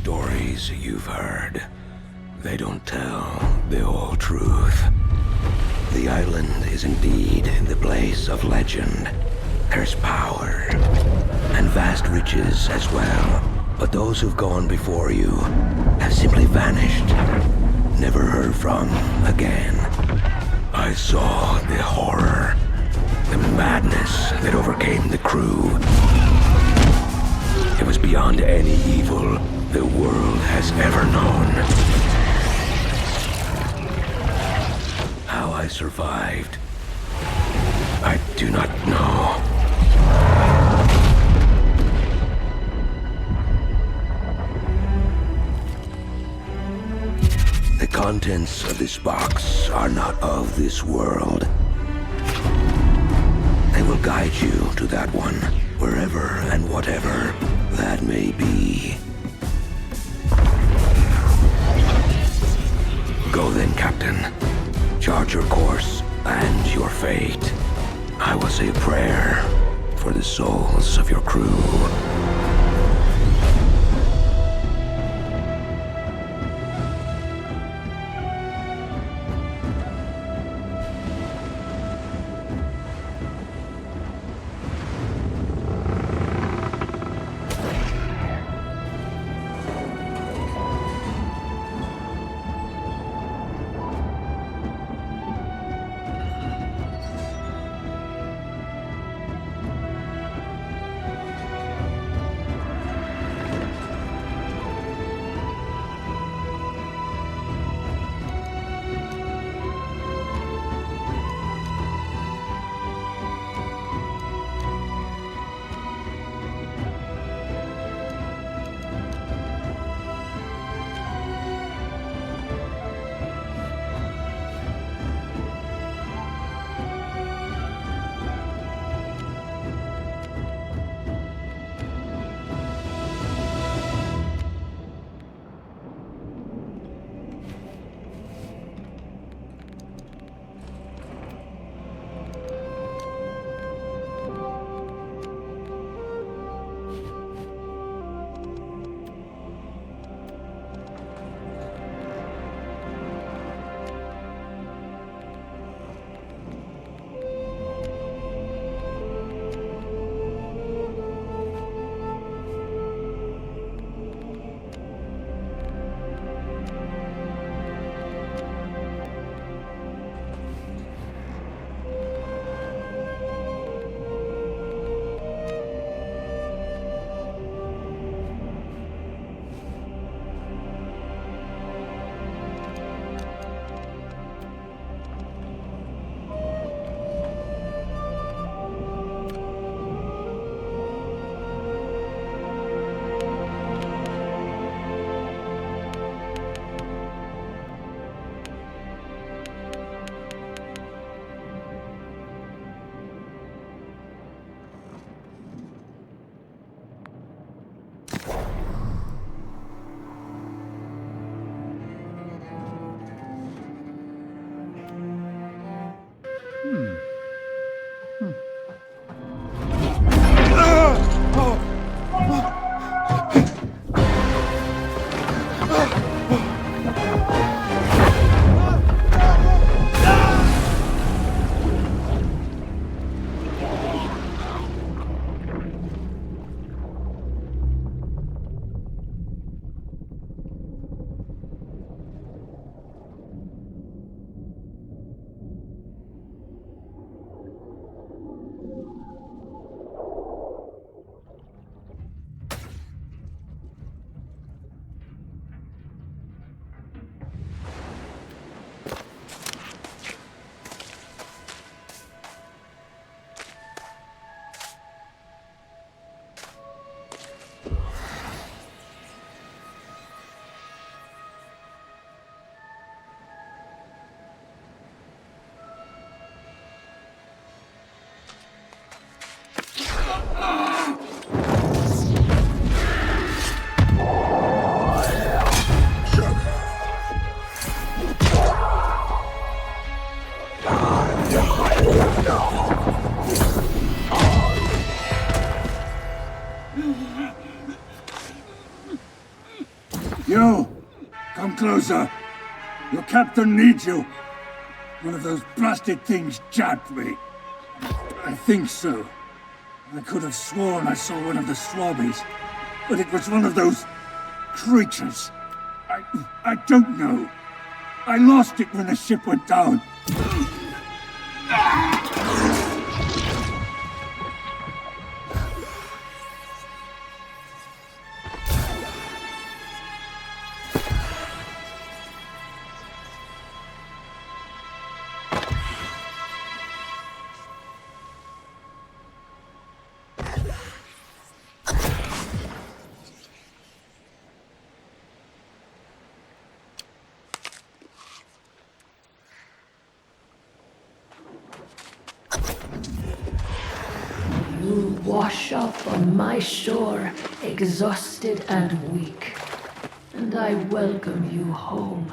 stories you've heard. They don't tell the whole truth. The island is indeed the place of legend. There's power and vast riches as well. But those who've gone before you have simply vanished, never heard from again. I saw the horror, the madness that overcame the crew. It was beyond any evil the world has ever known. How I survived, I do not know. The contents of this box are not of this world. They will guide you to that one, wherever and whatever that may be. Go then, Captain. Chart your course and your fate. I will say a prayer for the souls of your crew. closer. Your captain needs you. One of those blasted things jabbed me. I think so. I could have sworn I saw one of the swabbies, but it was one of those creatures. I don't know. I lost it when the ship went down. Wash up on my shore, exhausted and weak, and I welcome you home.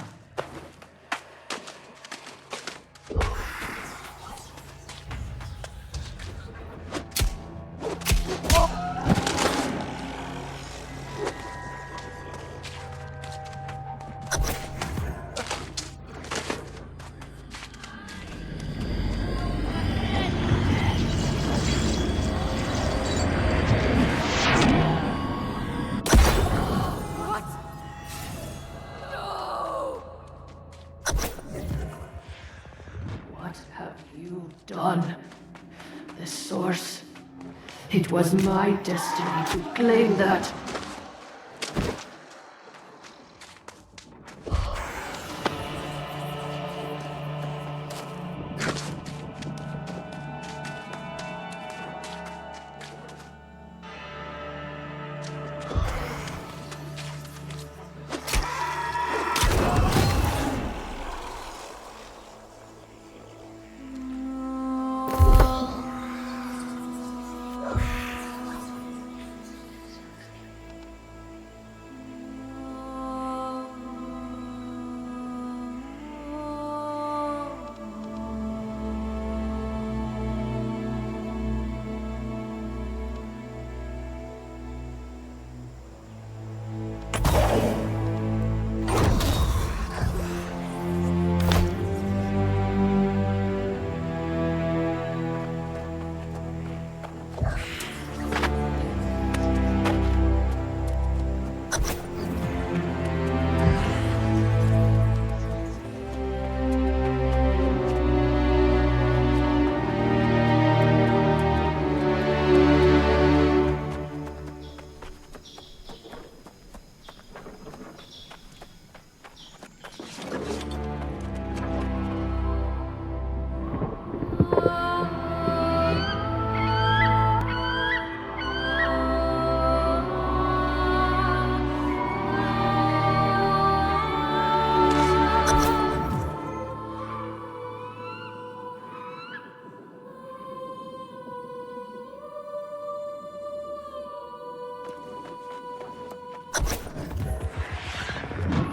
What have you done? The source. It was my destiny to claim that.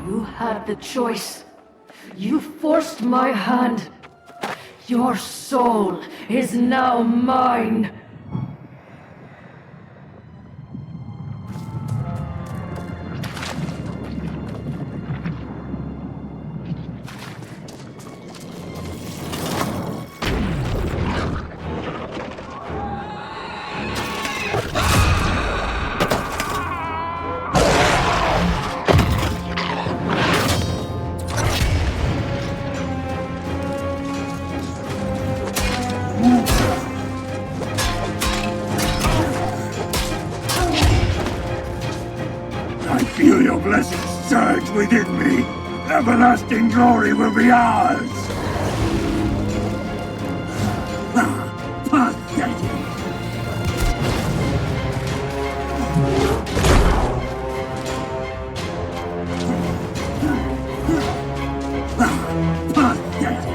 You had the choice. You forced my hand. Your soul is now mine. I feel your blessings surge within me. Everlasting glory will be ours. Pathetic. Pathetic.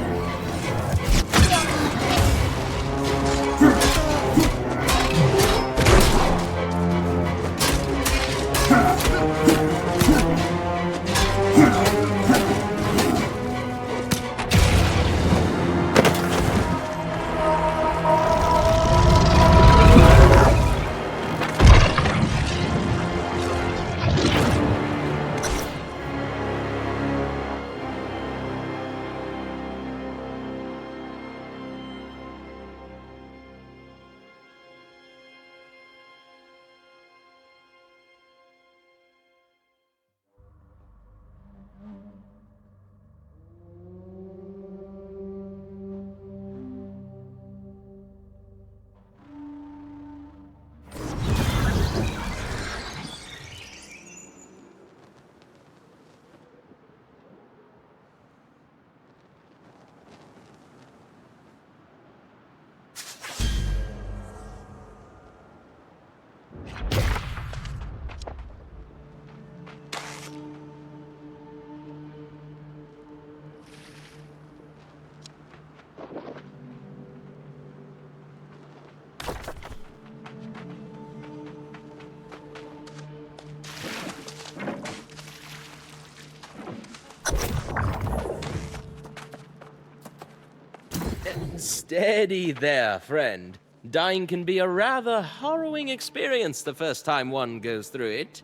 Steady there, friend. Dying can be a rather harrowing experience the first time one goes through it.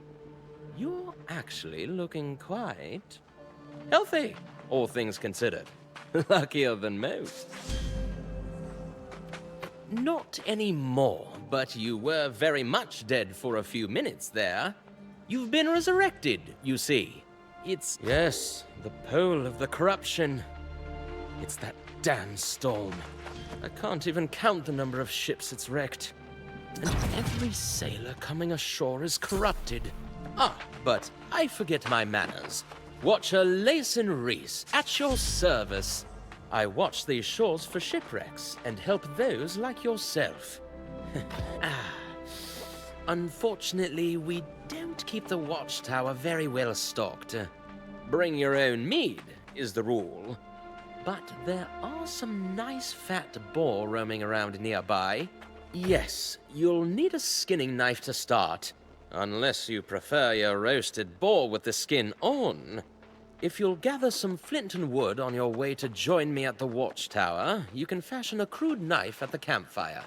You're actually looking quite healthy, all things considered. Luckier than most. Not anymore, but you were very much dead for a few minutes there. You've been resurrected, you see. It's, yes, the pole of the corruption. It's that damn storm. I can't even count the number of ships it's wrecked. And every sailor coming ashore is corrupted. Ah, but I forget my manners. Watcher Layson Reese, at your service. I watch these shores for shipwrecks and help those like yourself. Unfortunately, we don't keep the watchtower very well stocked. Bring your own mead is the rule. But there are some nice fat boar roaming around nearby. Yes, you'll need a skinning knife to start, unless you prefer your roasted boar with the skin on. If you'll gather some flint and wood on your way to join me at the watchtower, you can fashion a crude knife at the campfire.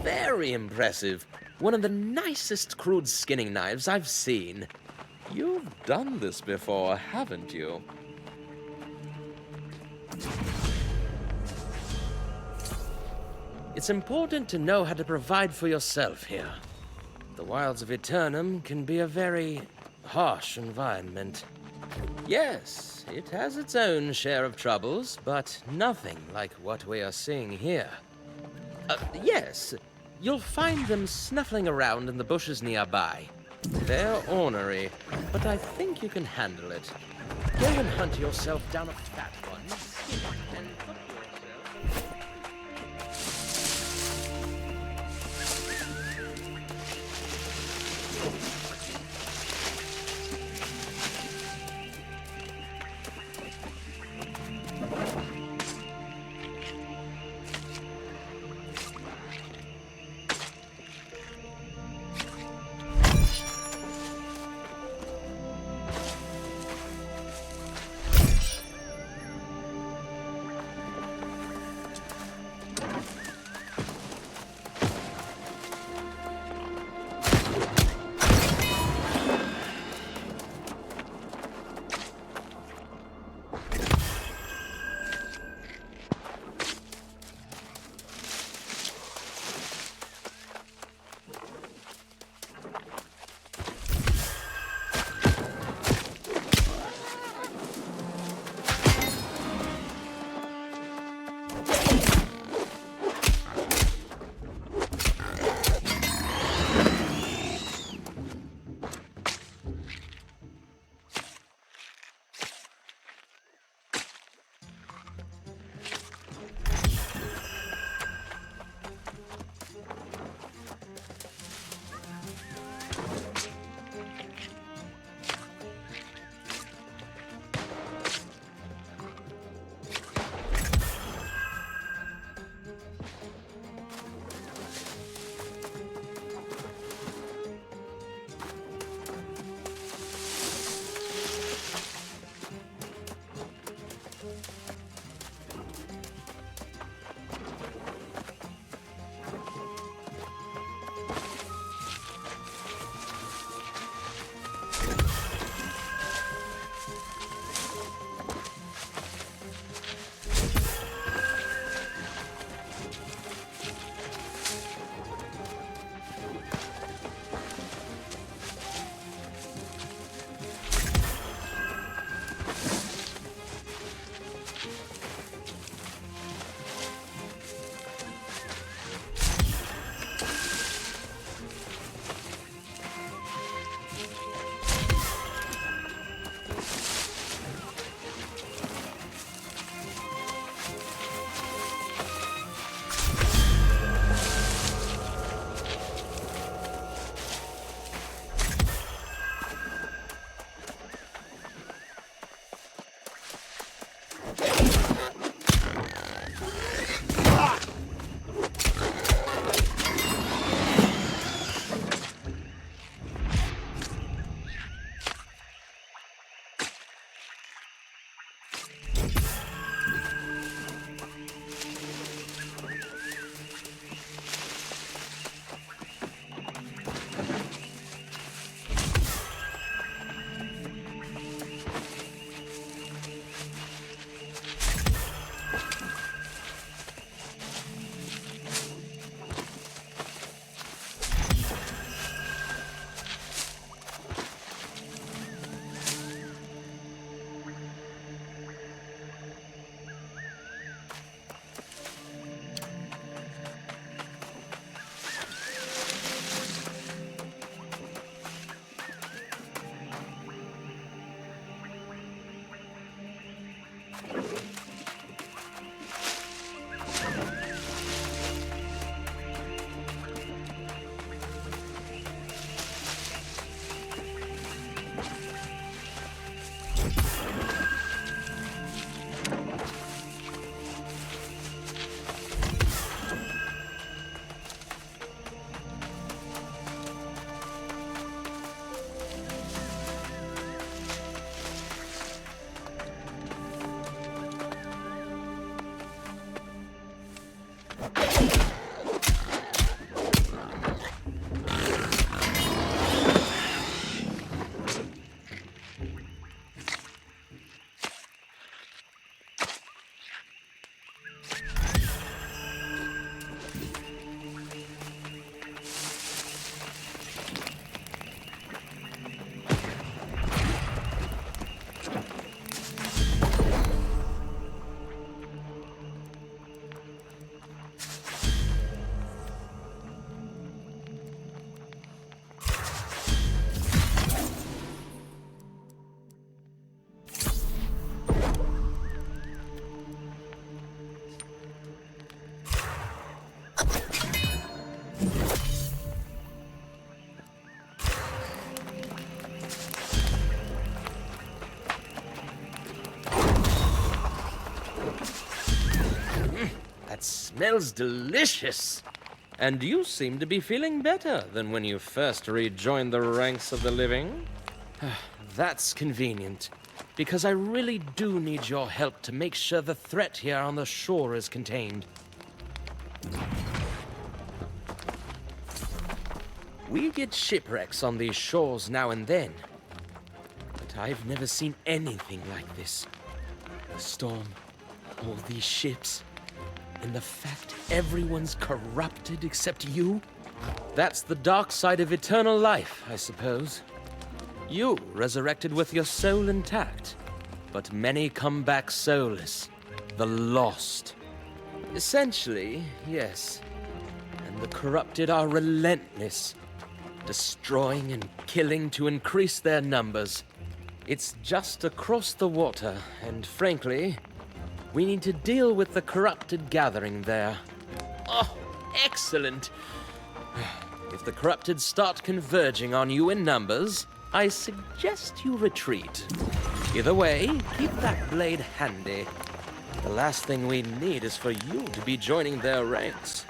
Very impressive. One of the nicest crude skinning knives I've seen. You've done this before, haven't you? It's important to know how to provide for yourself here. The wilds of Eternum can be a very harsh environment. Yes, it has its own share of troubles, but nothing like what we are seeing here. Yes, you'll find them snuffling around in the bushes nearby. They're ornery, but I think you can handle it. Go and hunt yourself down a fat one, skin it, and cook yourself. it smells delicious. And you seem to be feeling better than when you first rejoined the ranks of the living. That's convenient, because I really do need your help to make sure the threat here on the shore is contained. We get shipwrecks on these shores now and then, but I've never seen anything like this. The storm, all these ships, and the fact everyone's corrupted except you? That's the dark side of eternal life, I suppose. You resurrected with your soul intact, but many come back soulless, the lost. Essentially, yes. And the corrupted are relentless, destroying and killing to increase their numbers. It's just across the water, and frankly, we need to deal with the corrupted gathering there. Oh, excellent! If the corrupted start converging on you in numbers, I suggest you retreat. Either way, keep that blade handy. The last thing we need is for you to be joining their ranks.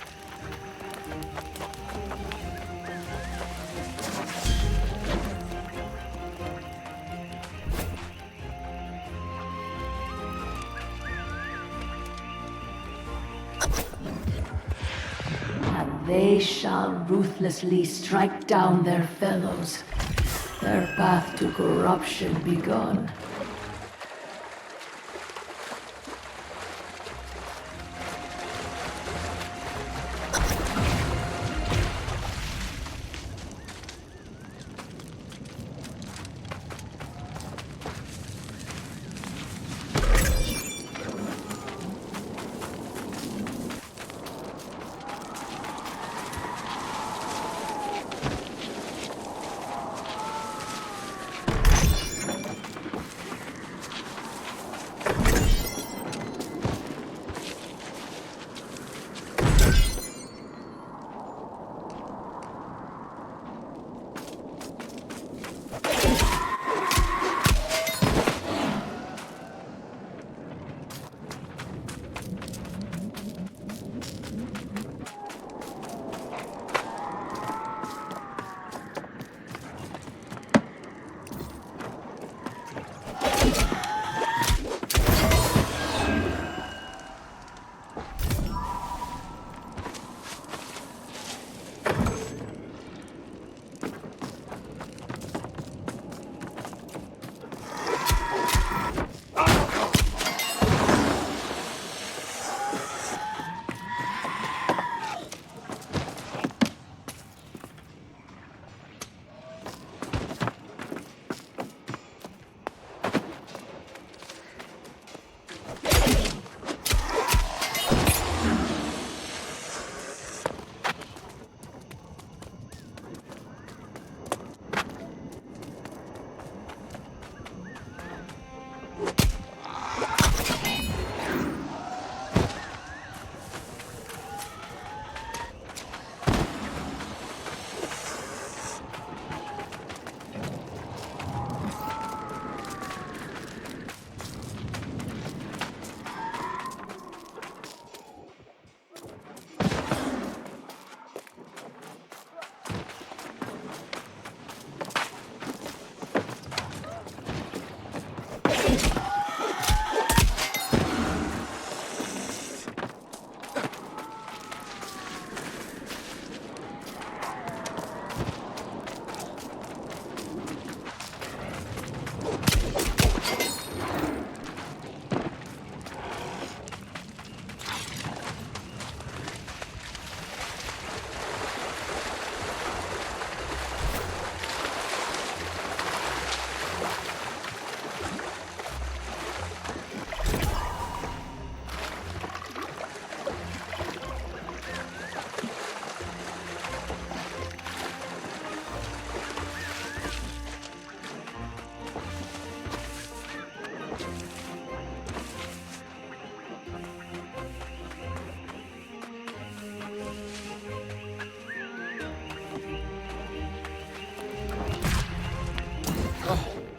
And they shall ruthlessly strike down their fellows, their path to corruption begun.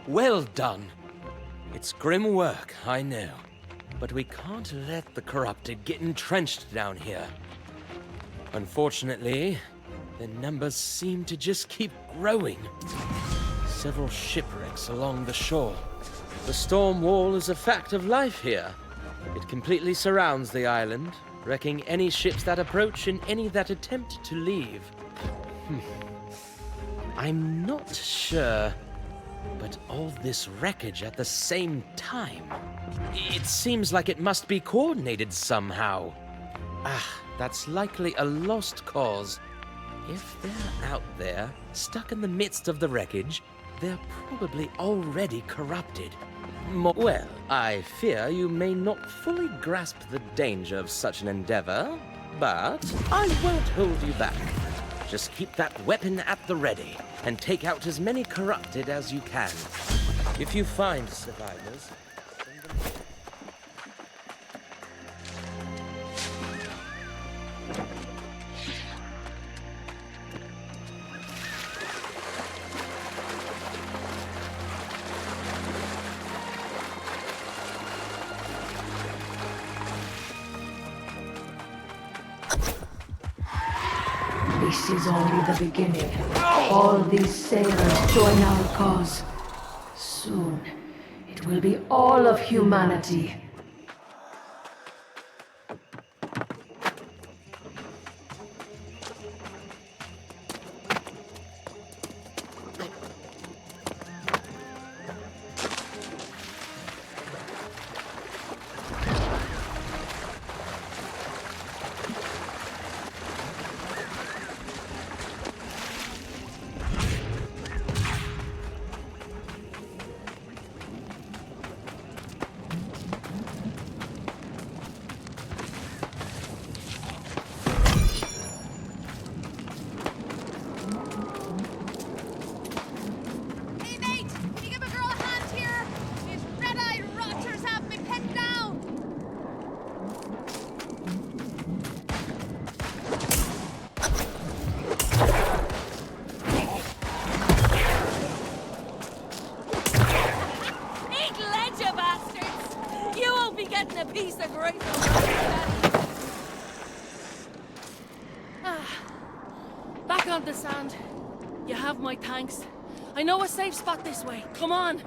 Well done. It's grim work, I know. but we can't let the corrupted get entrenched down here. Unfortunately, their numbers seem to just keep growing. Several shipwrecks along the shore. The storm wall is a fact of life here. It completely surrounds the island, wrecking any ships that approach and any that attempt to leave. I'm not sure, but all this wreckage at the same time. It seems like it must be coordinated somehow. That's likely a lost cause. If they're out there, stuck in the midst of the wreckage, they're probably already corrupted. Well, I fear you may not fully grasp the danger of such an endeavor, but I won't hold you back. Just keep that weapon at the ready, and take out as many corrupted as you can. If you find survivors, send them here. This is only the beginning. All these sailors join our cause. Soon, it will be all of humanity. Back on the sand. You have my thanks. I know a safe spot this way. Come on.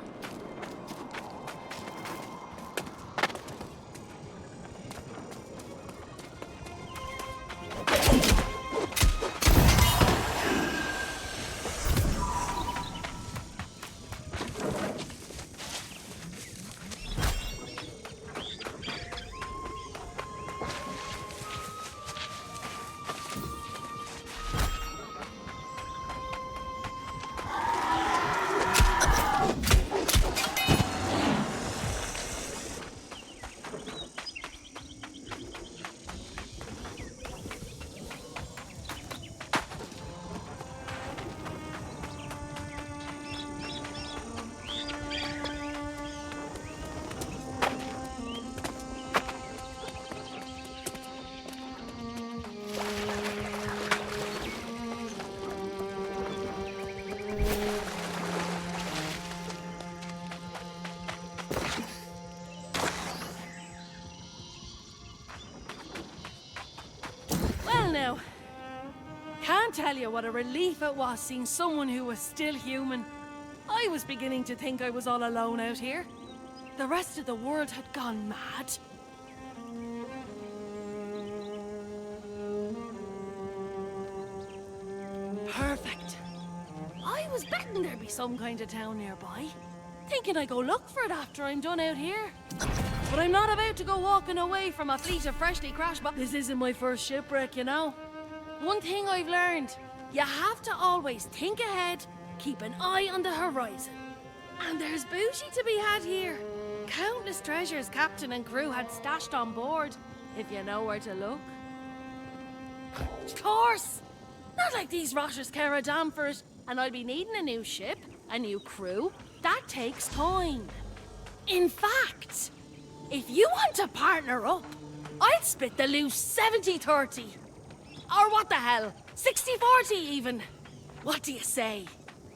Now, can't tell you what a relief it was seeing someone who was still human. I was beginning to think I was all alone out here. The rest of the world had gone mad. Perfect. I was betting there'd be some kind of town nearby. Thinking I'd go look for it after I'm done out here. But I'm not about to go walking away from a fleet of freshly crashed boats. This isn't my first shipwreck, you know. One thing I've learned, you have to always think ahead, keep an eye on the horizon. And there's booty to be had here. Countless treasures captain and crew had stashed on board, if you know where to look. Of course! Not like these rotters care a damn for it, and I'll be needing a new ship, a new crew. That takes time. In fact, if you want to partner up, I'd split the loose 70-30. Or what the hell, 60-40 even. What do you say?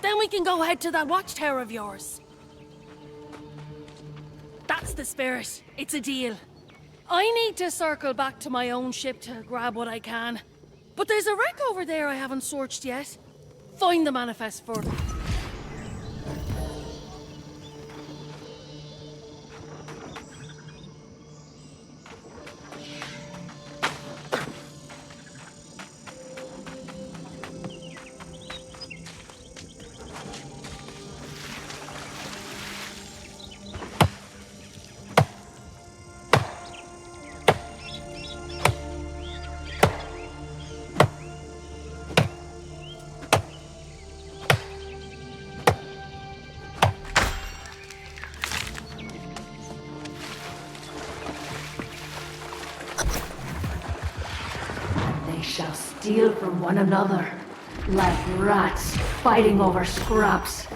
Then we can go head to that watchtower of yours. That's the spirit. It's a deal. I need to circle back to my own ship to grab what I can. But there's a wreck over there I haven't searched yet. Find the manifest for me. They shall steal from one another, like rats fighting over scraps.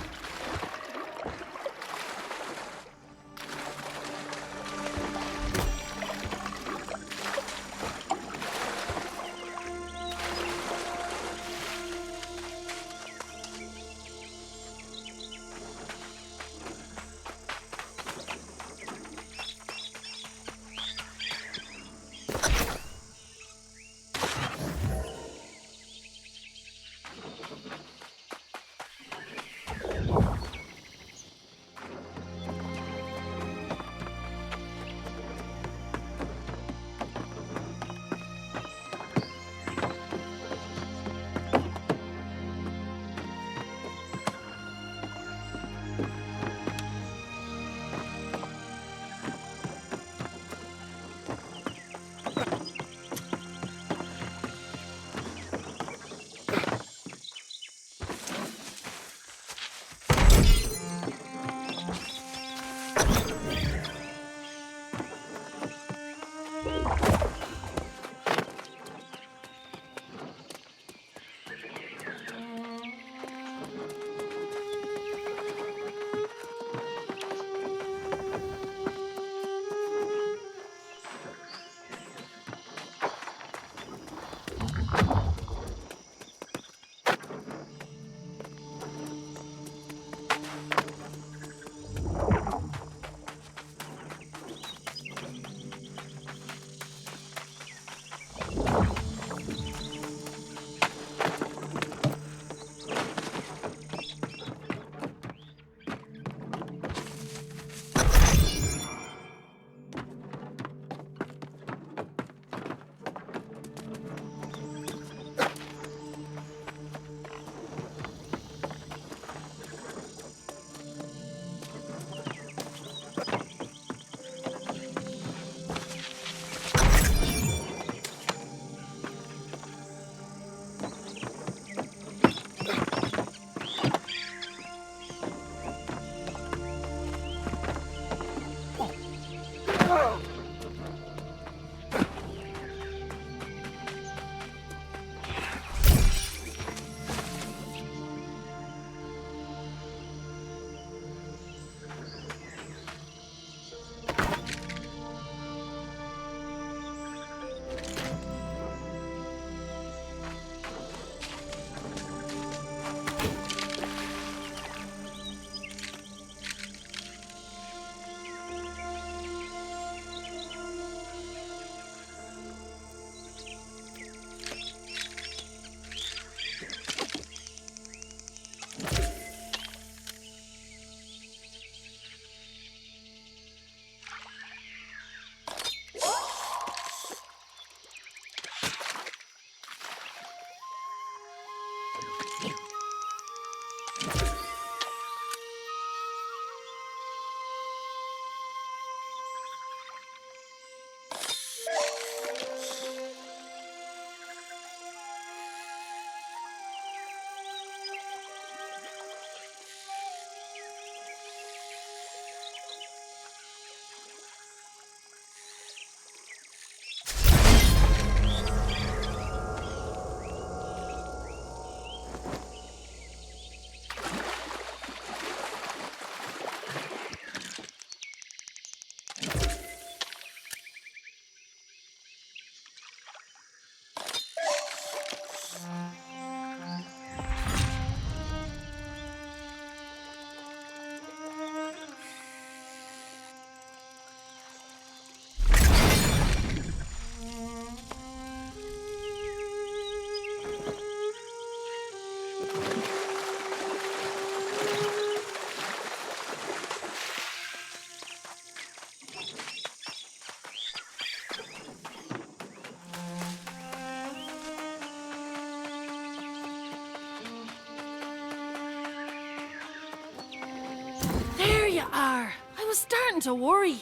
you are. I was starting to worry.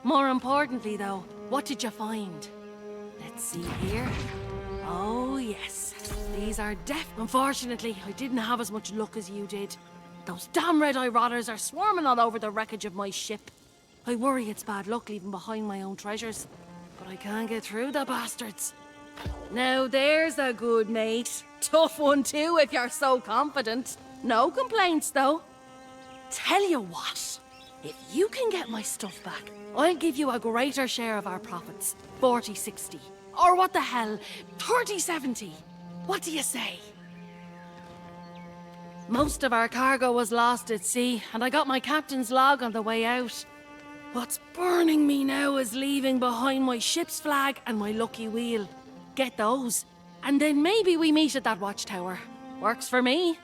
More importantly, though, what did you find? Let's see here. Oh, yes. These are Unfortunately, I didn't have as much luck as you did. Those damn red-eye rotters are swarming all over the wreckage of my ship. I worry it's bad luck leaving behind my own treasures. But I can't get through the bastards. Now there's a good mate. Tough one too, if you're so confident. No complaints, though. Tell you what. If you can get my stuff back, I'll give you a greater share of our profits. 40-60. Or what the hell, 30-70. What do you say? Most of our cargo was lost at sea, and I got my captain's log on the way out. What's burning me now is leaving behind my ship's flag and my lucky wheel. Get those, and then maybe we meet at that watchtower. Works for me.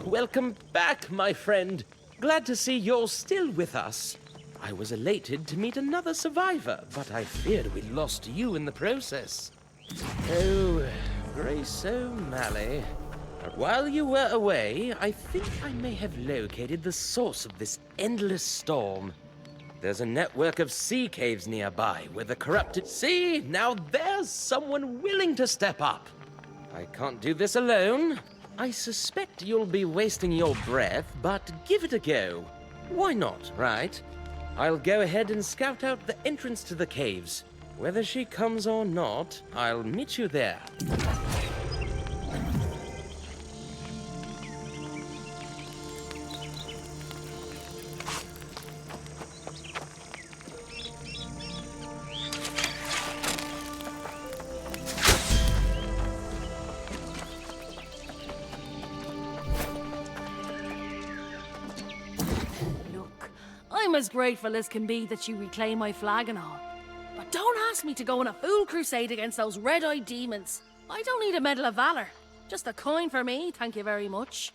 Welcome back, my friend. Glad to see you're still with us. I was elated to meet another survivor, but I feared we'd lost you in the process. Oh, Grace O'Malley. While you were away, I think I may have located the source of this endless storm. There's a network of sea caves nearby where the corrupted... See, now there's someone willing to step up. I can't do this alone. I suspect you'll be wasting your breath, but give it a go. Why not, right? I'll go ahead and scout out the entrance to the caves. Whether she comes or not, I'll meet you there. I'm as grateful as can be that you reclaim my flag and all. But don't ask me to go on a fool crusade against those red-eyed demons. I don't need a Medal of Valor. Just a coin for me, thank you very much.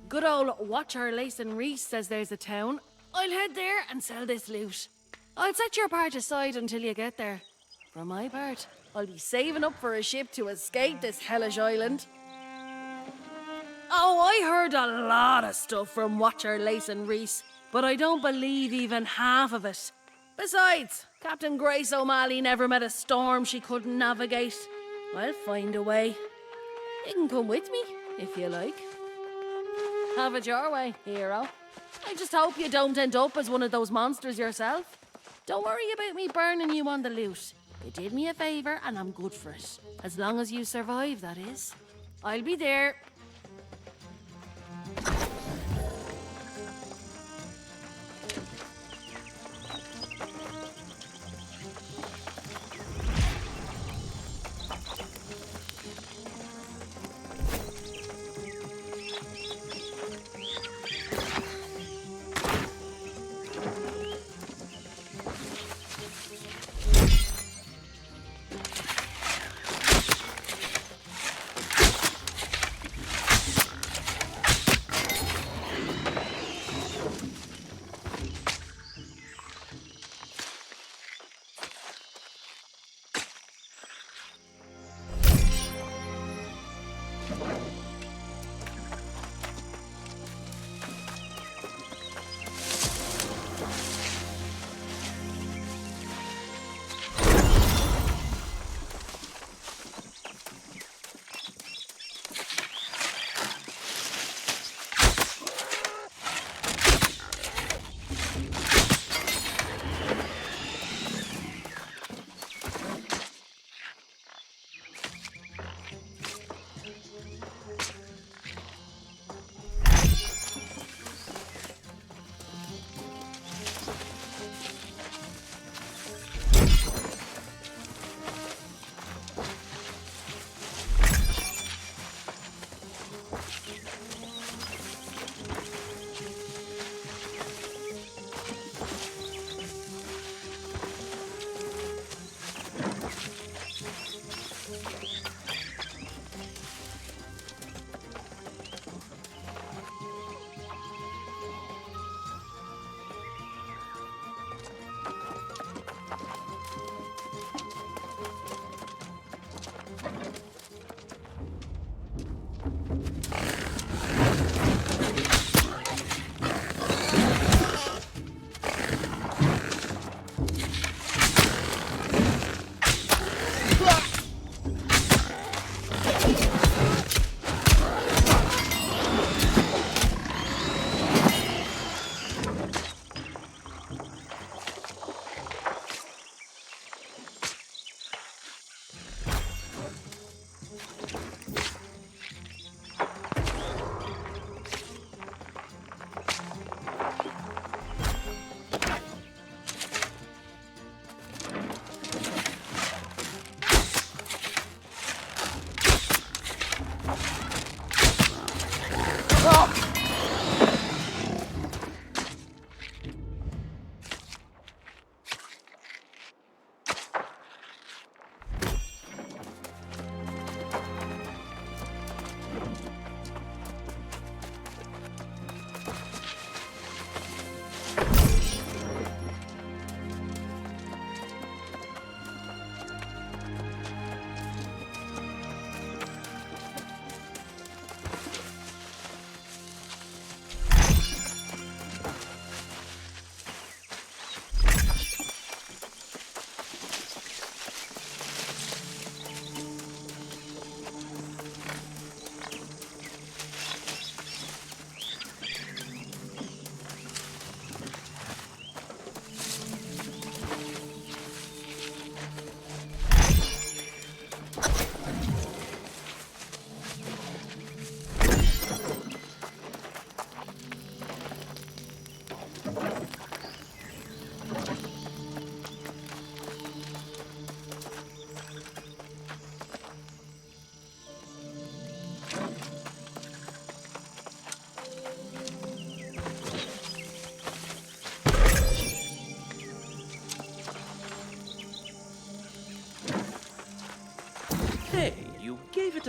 Good old Watcher Lacen Reese says there's a town. I'll head there and sell this loot. I'll set your part aside until you get there. For my part, I'll be saving up for a ship to escape this hellish island. Oh, I heard a lot of stuff from Watcher Lacen Reese, but I don't believe even half of it. Besides, Captain Grace O'Malley never met a storm she couldn't navigate. I'll find a way. You can come with me, if you like. Have it your way, hero. I just hope you don't end up as one of those monsters yourself. Don't worry about me burning you on the loot. You did me a favour and I'm good for it. As long as you survive, that is. I'll be there.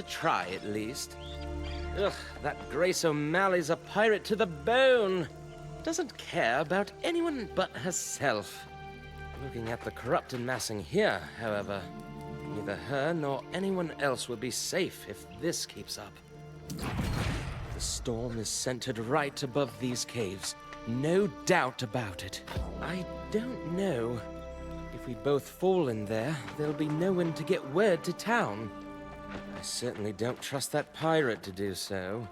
try, at least. Ugh, that Grace O'Malley's a pirate to the bone. Doesn't care about anyone but herself. Looking at the corrupt massing here, however, neither her nor anyone else will be safe if this keeps up. The storm is centered right above these caves. No doubt about it. I don't know. If we both fall in there, there'll be no one to get word to town. I certainly don't trust that pirate to do so.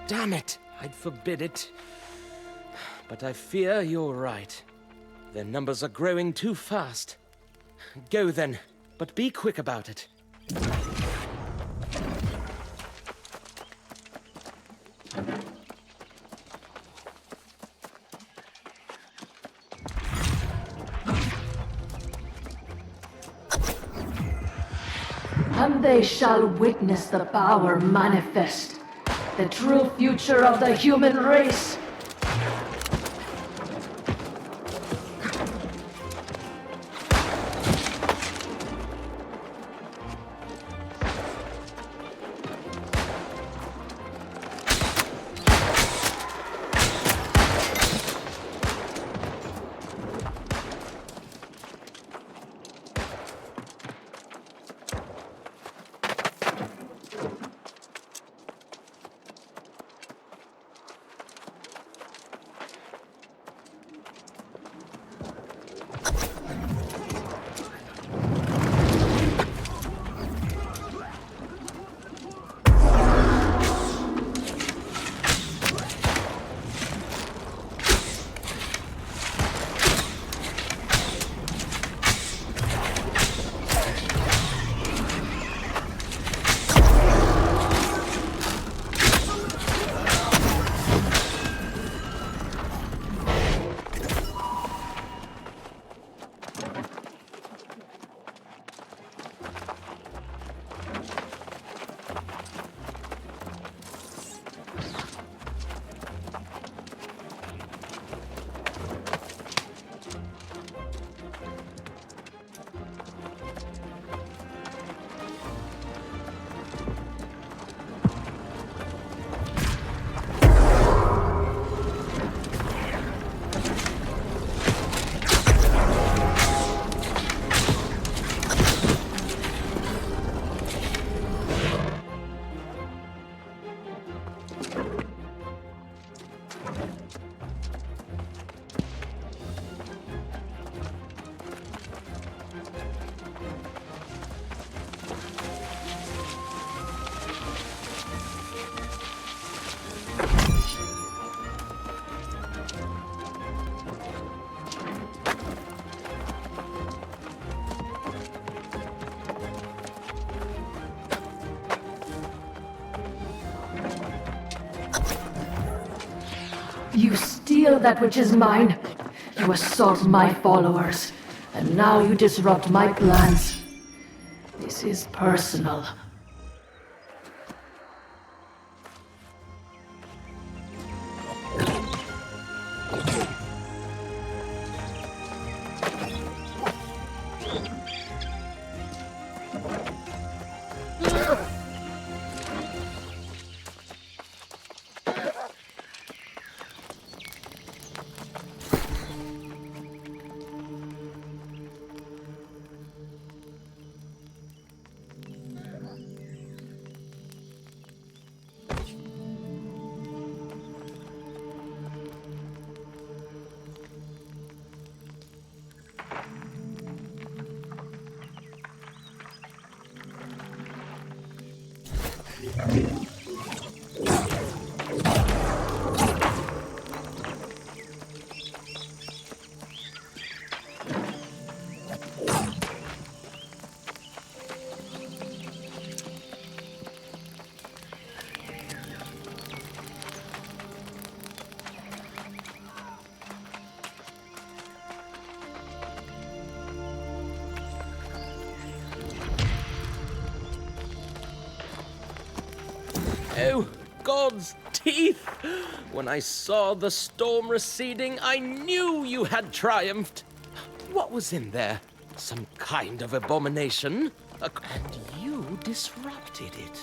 Damn it! I'd forbid it. But I fear you're right. Their numbers are growing too fast. Go then, but be quick about it. And they shall witness the power manifest, the true future of the human race. You steal that which is mine. You assault my followers. And now you disrupt my plans. This is personal. Oh, God's teeth! When I saw the storm receding, I knew you had triumphed. What was in there? Some kind of abomination? And you disrupted it.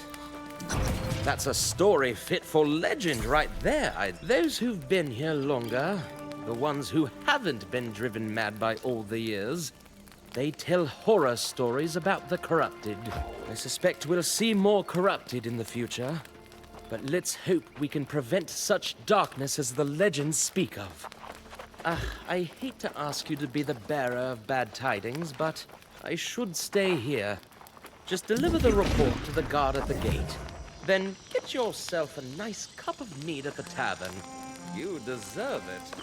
That's a story fit for legend right there. Those who've been here longer, the ones who haven't been driven mad by all the years, they tell horror stories about the corrupted. I suspect we'll see more corrupted in the future, but let's hope we can prevent such darkness as the legends speak of. I hate to ask you to be the bearer of bad tidings, but I should stay here. Just deliver the report to the guard at the gate. Then get yourself a nice cup of mead at the tavern. You deserve it.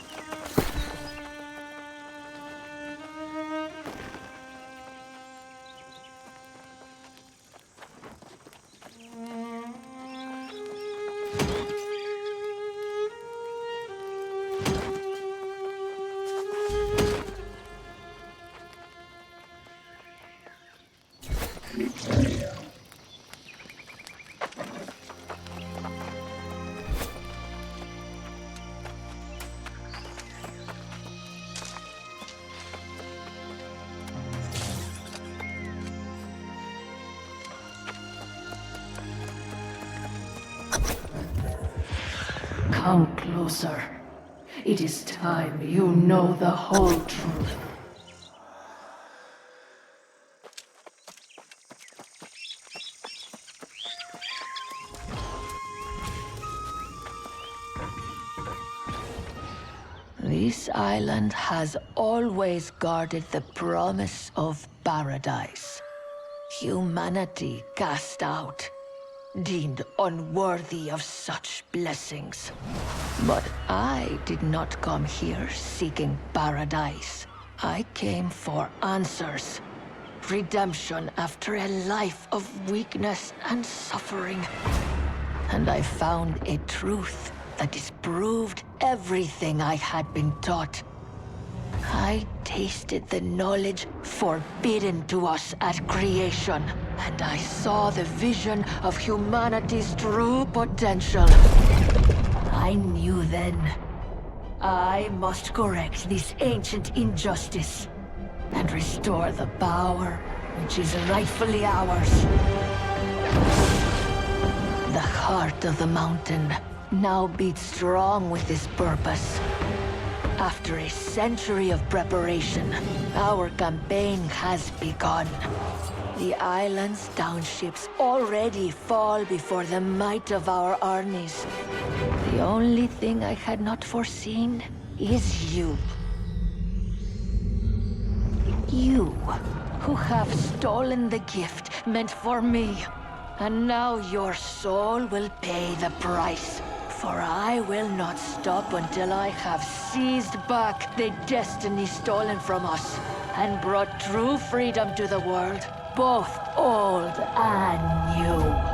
Come closer. It is time you know the whole truth. This island has always guarded the promise of paradise. Humanity cast out, deemed unworthy of such blessings. But I did not come here seeking paradise. I came for answers. Redemption after a life of weakness and suffering. And I found a truth that disproved everything I had been taught. I tasted the knowledge forbidden to us at creation, and I saw the vision of humanity's true potential. I knew then, I must correct this ancient injustice and restore the power which is rightfully ours. The heart of the mountain now beats strong with this purpose. After a century of preparation, our campaign has begun. The island's townships already fall before the might of our armies. The only thing I had not foreseen is you. You, who have stolen the gift meant for me. And now your soul will pay the price. For I will not stop until I have seized back the destiny stolen from us and brought true freedom to the world, both old and new.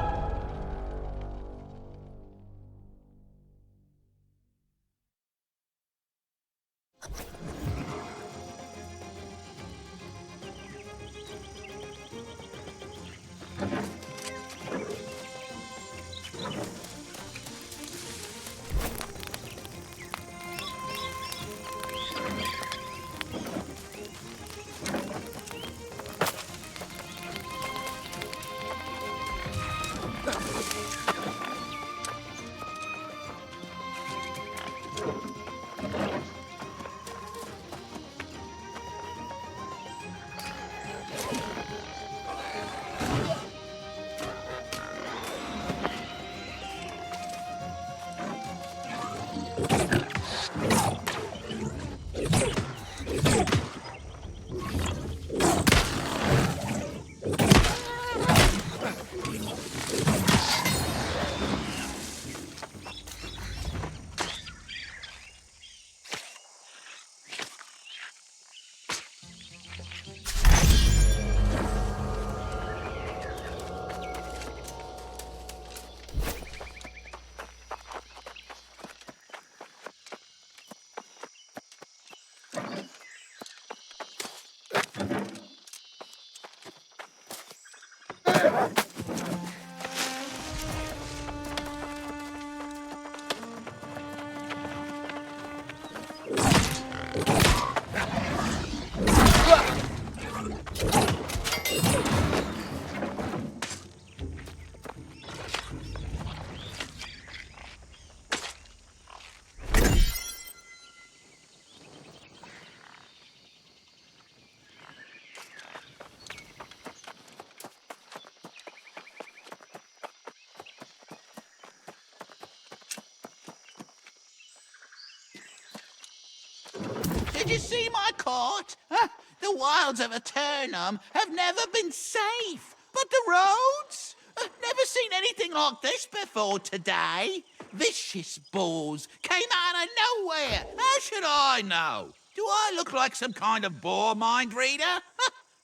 Did you see my court? Huh? The wilds of Eternum have never been safe. But the roads? Never seen anything like this before today. Vicious boars came out of nowhere. How should I know? Do I look like some kind of boar mind reader?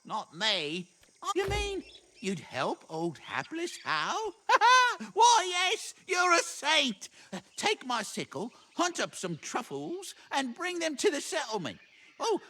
Not me. You mean you'd help old hapless Hal? Why, yes, you're a saint. Take my sickle, hunt up some truffles, and bring them to the settlement. Oh,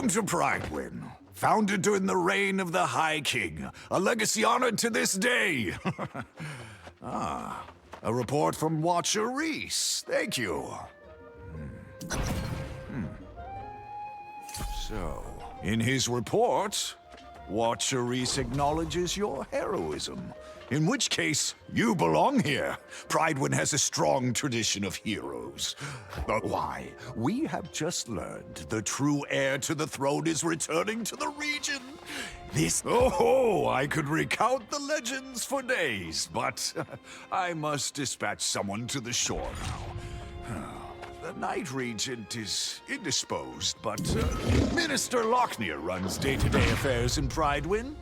Welcome to Pridewind, founded during the reign of the High King, a legacy honored to this day. A report from Watcher Reese. Thank you. So, in his report, Watcher Reese acknowledges your heroism. In which case, you belong here. Pridewind has a strong tradition of heroes. But why? We have just learned the true heir to the throne is returning to the region. I could recount the legends for days, but I must dispatch someone to the shore now. The Night Regent is indisposed, but Minister Lochner runs day-to-day affairs in Pridewind.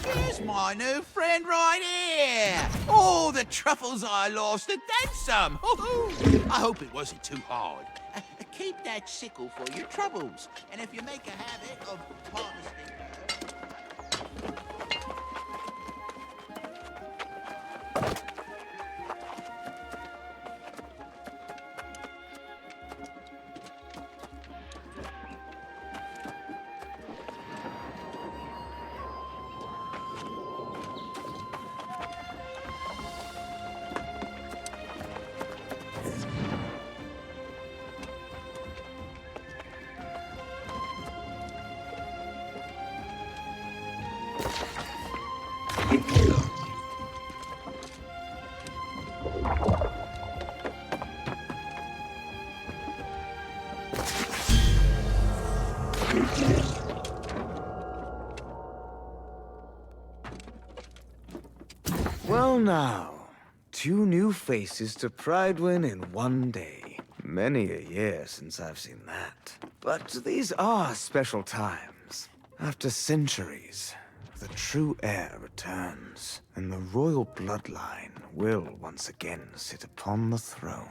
Here's my new friend right here. Oh, the truffles I lost, and then some. I hope it wasn't too hard. Keep that sickle for your troubles, and if you make a habit of harvesting... Well now, 2 new faces to Pridewind in one day. Many a year since I've seen that. But these are special times. After centuries, the true heir returns, and the royal bloodline will once again sit upon the throne.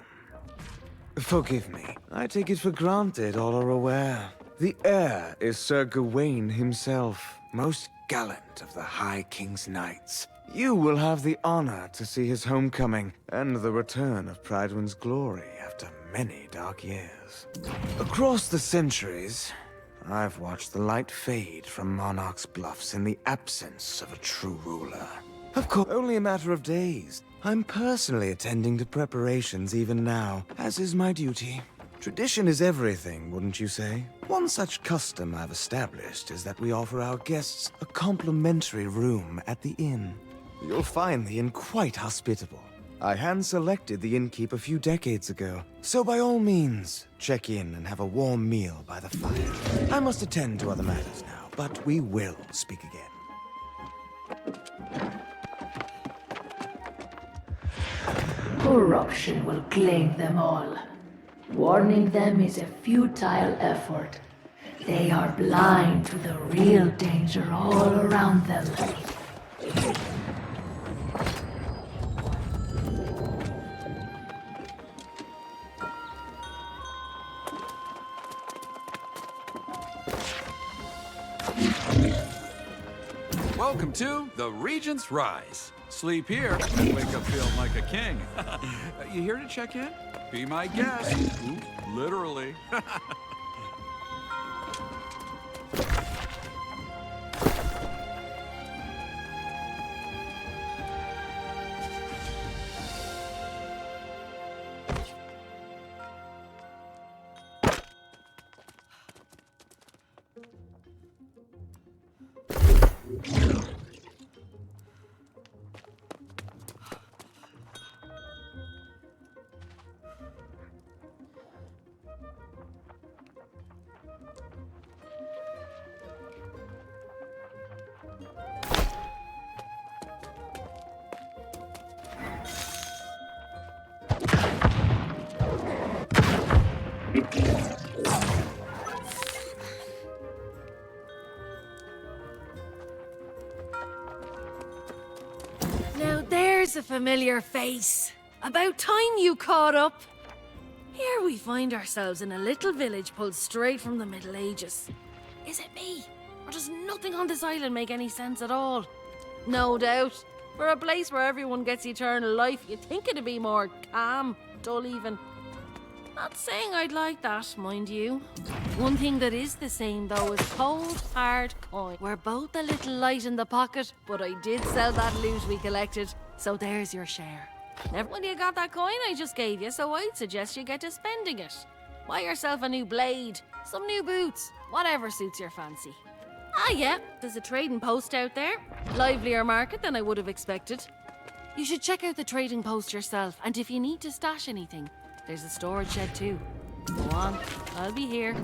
Forgive me, I take it for granted all are aware. The heir is Sir Gawain himself, most gallant of the High King's knights. You will have the honor to see his homecoming and the return of Pridewind's glory after many dark years. Across the centuries, I've watched the light fade from Monarch's Bluffs in the absence of a true ruler. Of course, only a matter of days. I'm personally attending to preparations even now, as is my duty. Tradition is everything, wouldn't you say? One such custom I've established is that we offer our guests a complimentary room at the inn. You'll find the inn quite hospitable. I hand-selected the innkeep a few decades ago, so by all means, check in and have a warm meal by the fire. I must attend to other matters now, but we will speak again. Corruption will claim them all. Warning them is a futile effort. They are blind to the real danger all around them. Welcome to the Regent's Rise. Sleep here, wake up feeling like a king. You here to check in? Be my guest. Oops, literally. Now there's a familiar face. About time you caught up. Here we find ourselves in a little village pulled straight from the Middle Ages. Is it me? Or does nothing on this island make any sense at all? No doubt. For a place where everyone gets eternal life, you'd think it'd be more calm, dull even. Not saying I'd like that, mind you. One thing that is the same, though, is cold, hard coin. We're both a little light in the pocket, but I did sell that loot we collected, so there's your share. Never when you got that coin I just gave you, so I'd suggest you get to spending it. Buy yourself a new blade, some new boots, whatever suits your fancy. Ah yeah, there's a trading post out there. Livelier market than I would have expected. You should check out the trading post yourself, and if you need to stash anything, there's a storage shed too. Go on, I'll be here.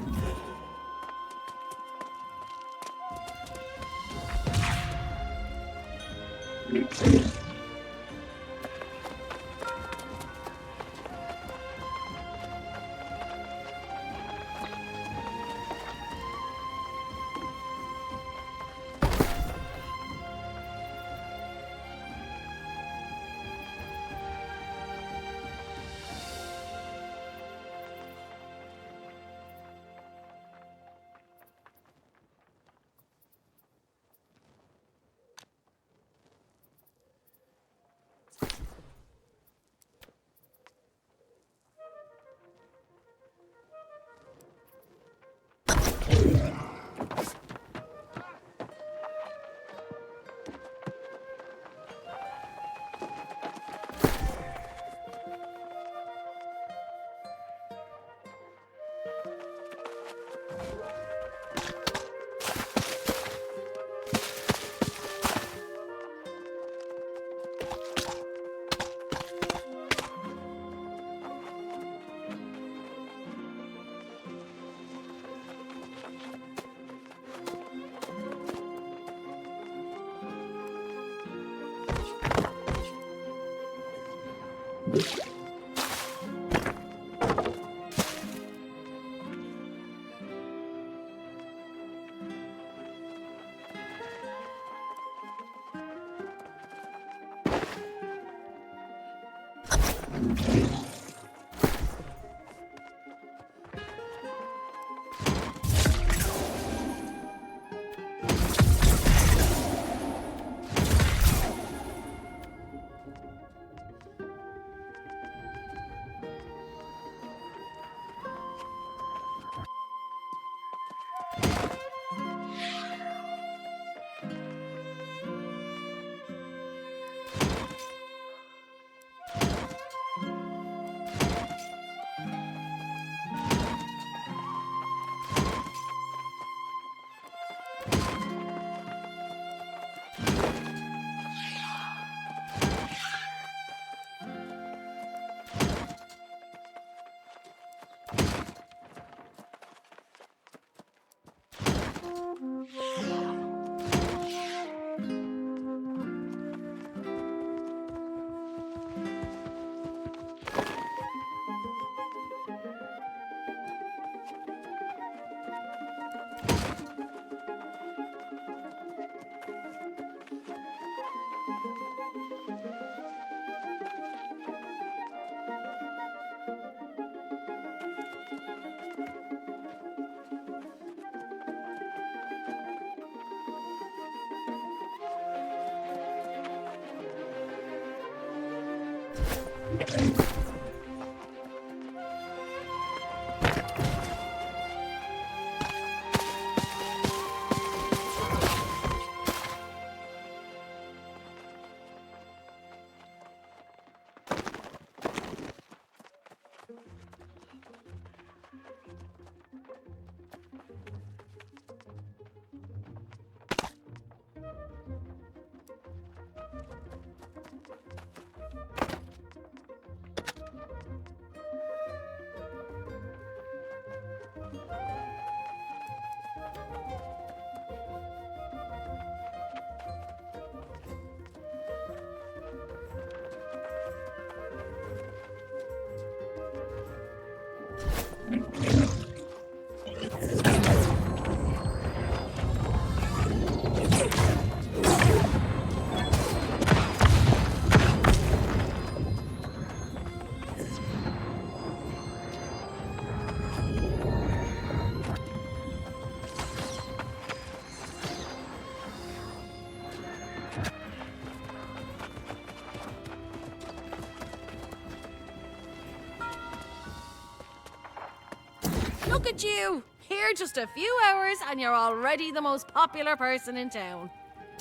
Look at you! Here just a few hours and you're already the most popular person in town.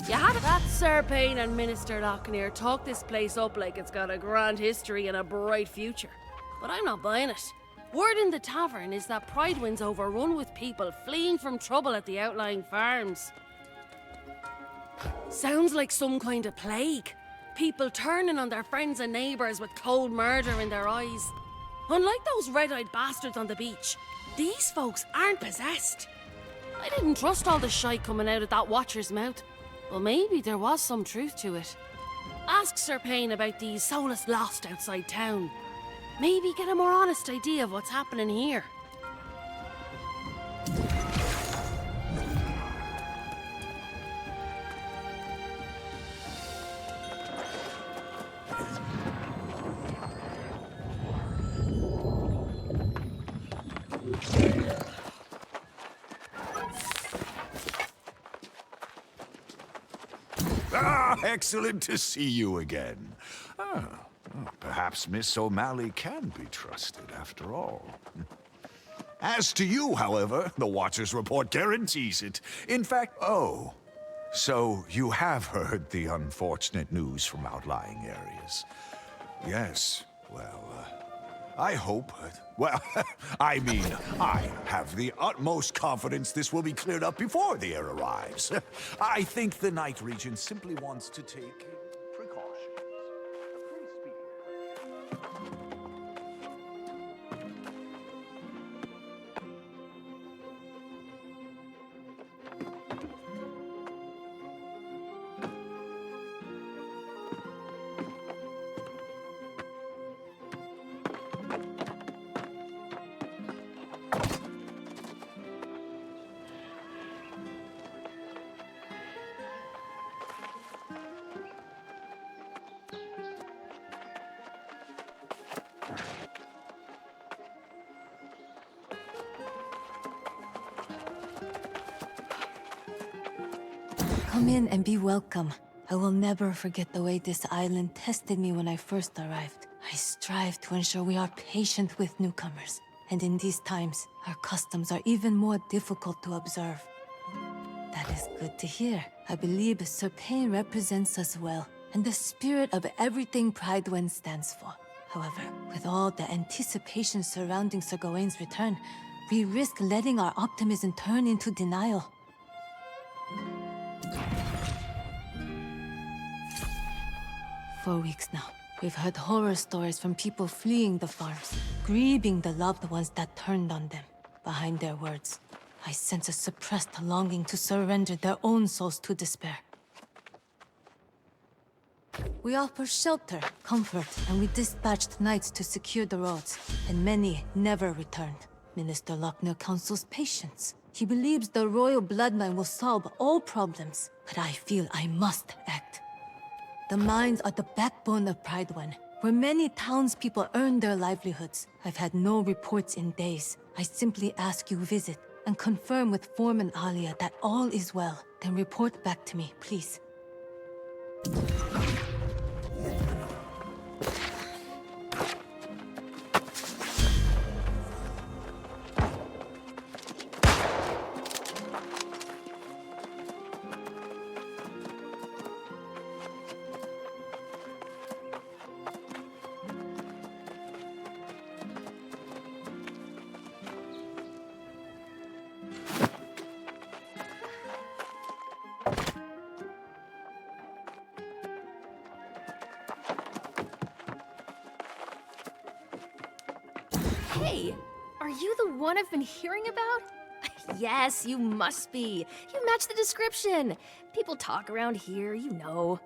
You had that Sir Payne and Minister Locknear talk this place up like it's got a grand history and a bright future. But I'm not buying it. Word in the tavern is that Pridewind's overrun with people fleeing from trouble at the outlying farms. Sounds like some kind of plague. People turning on their friends and neighbours with cold murder in their eyes. Unlike those red-eyed bastards on the beach, these folks aren't possessed. I didn't trust all the shite coming out of that Watcher's mouth. Well, maybe there was some truth to it. Ask Sir Payne about these soulless lost outside town. Maybe get a more honest idea of what's happening here. Ah, excellent to see you again. Perhaps Miss O'Malley can be trusted after all. As to you, however, the Watcher's report guarantees it. In fact, so you have heard the unfortunate news from outlying areas. Yes, well, I hope, I mean, I have the utmost confidence this will be cleared up before the heir arrives. I think the Night Regent simply wants to take precautions. Come in and be welcome. I will never forget the way this island tested me when I first arrived. I strive to ensure we are patient with newcomers. And in these times, our customs are even more difficult to observe. That is good to hear. I believe Sir Payne represents us well, and the spirit of everything Pridewind stands for. However, with all the anticipation surrounding Sir Gawain's return, we risk letting our optimism turn into denial. 4 weeks now. We've heard horror stories from people fleeing the farms, grieving the loved ones that turned on them. Behind their words, I sense a suppressed longing to surrender their own souls to despair. We offer shelter, comfort, and we dispatched knights to secure the roads, and many never returned. Minister Locknear counsels patience. He believes the royal bloodline will solve all problems, but I feel I must act. The mines are the backbone of Pridewind, where many townspeople earn their livelihoods. I've had no reports in days. I simply ask you visit and confirm with Foreman Alia that all is well. Then report back to me, please. Hey, are you the one I've been hearing about? Yes, you must be. You match the description. People talk around here, you know.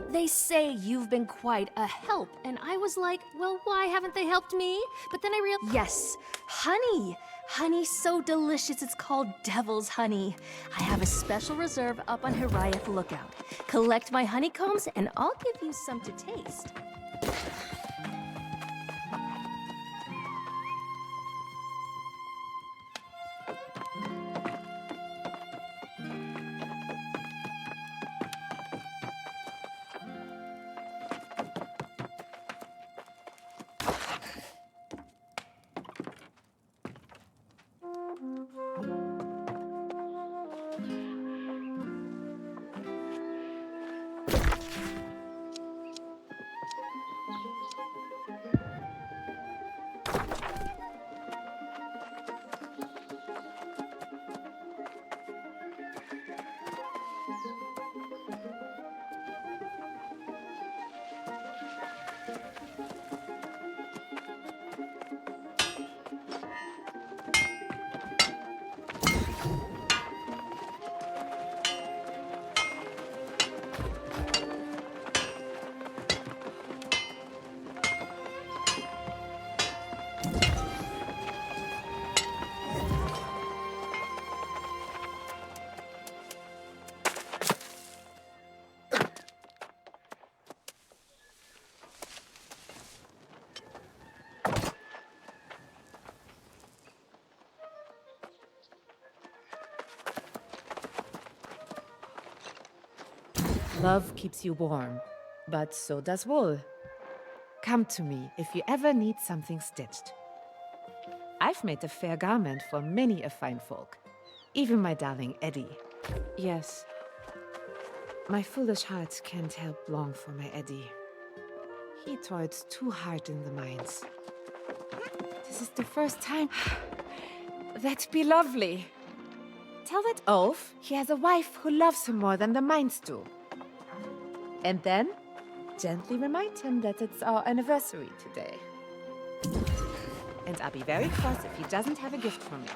They say you've been quite a help, and I was like, well, why haven't they helped me? But then I realized, yes, honey. Honey so delicious, it's called Devil's Honey. I have a special reserve up on Hiraeth Lookout. Collect my honeycombs, and I'll give you some to taste. Love keeps you warm, but so does wool. Come to me if you ever need something stitched. I've made a fair garment for many a fine folk, even my darling Eddie. Yes, my foolish heart can't help long for my Eddie. He toiled too hard in the mines. This is the first time. That'd be lovely. Tell that oaf he has a wife who loves him more than the mines do. And then, gently remind him that it's our anniversary today. And I'll be very cross if he doesn't have a gift for me.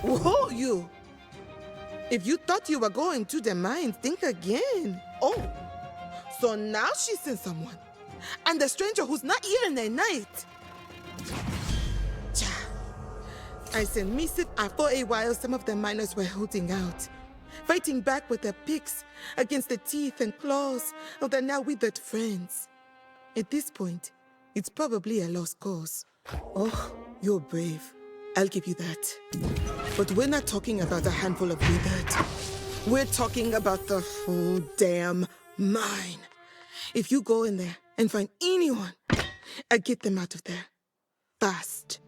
Who are you? If you thought you were going to the mine, think again. Oh, so now she's seen someone. And the stranger who's not here in the night. Cha. I sent Misif for a while some of the miners were holding out, fighting back with their picks against the teeth and claws of their now withered friends. At this point, it's probably a lost cause. Oh, you're brave. I'll give you that. But we're not talking about a handful of withered. We're talking about the whole damn mine. If you go in there and find anyone, get them out of there. Fast.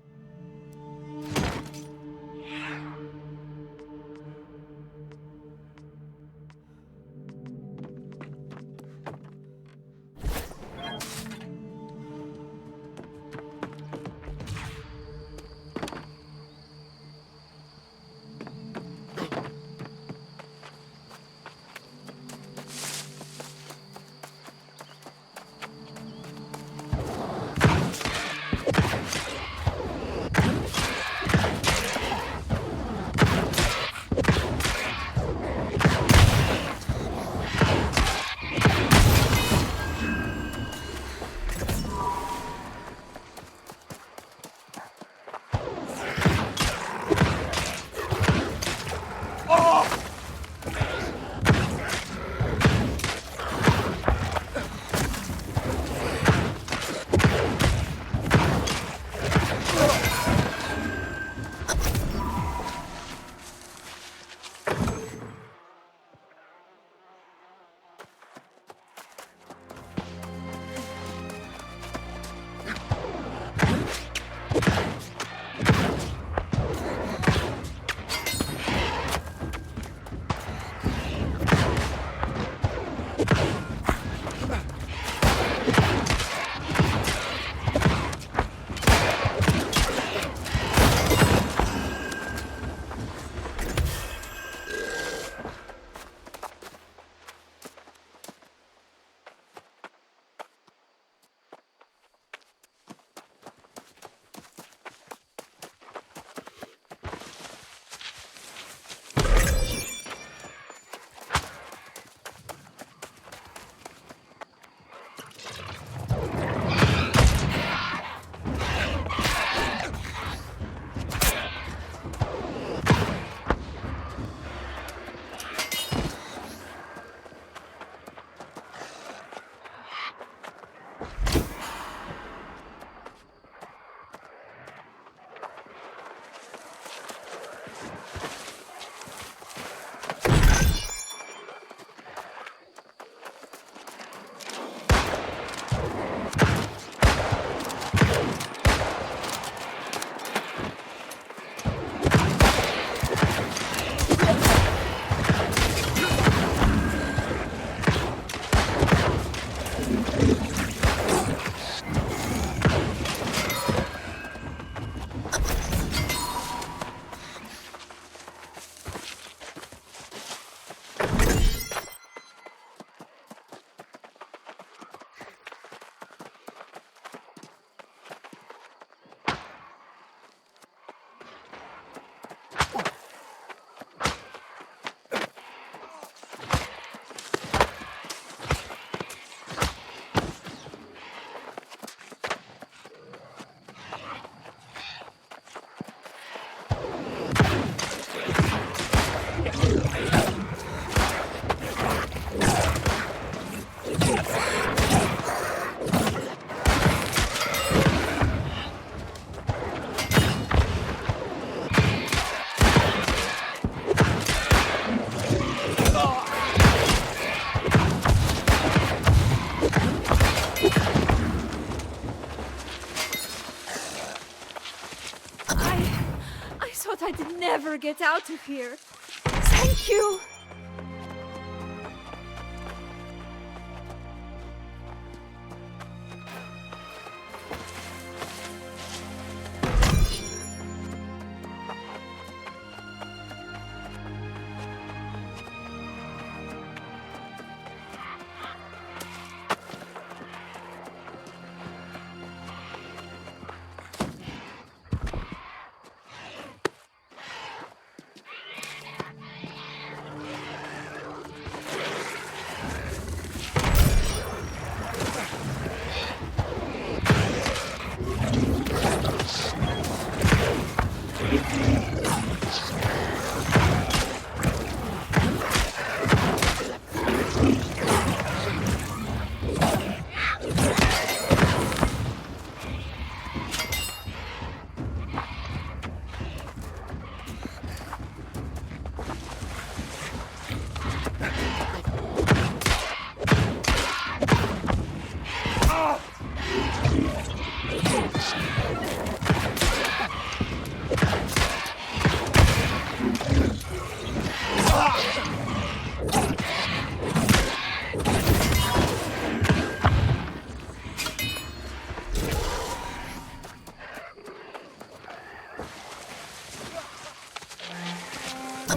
I'd never get out of here. Thank you!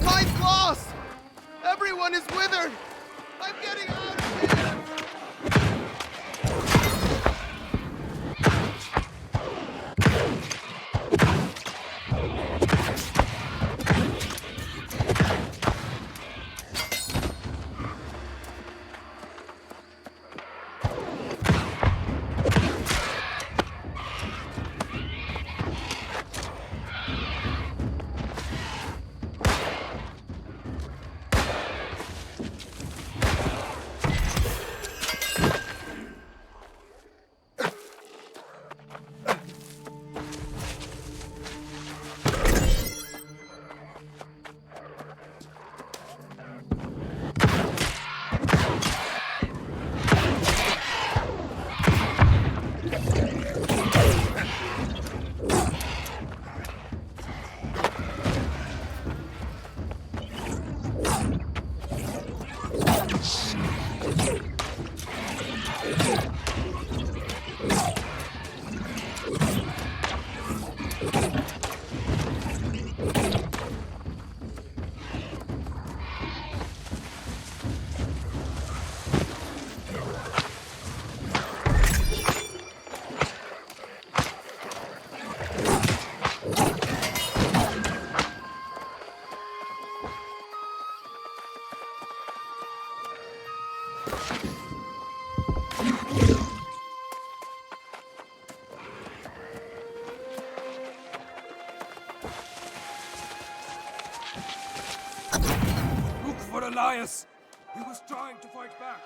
Mine's lost! Everyone is withered! I'm getting out of here! Look for Elias! He was trying to fight back.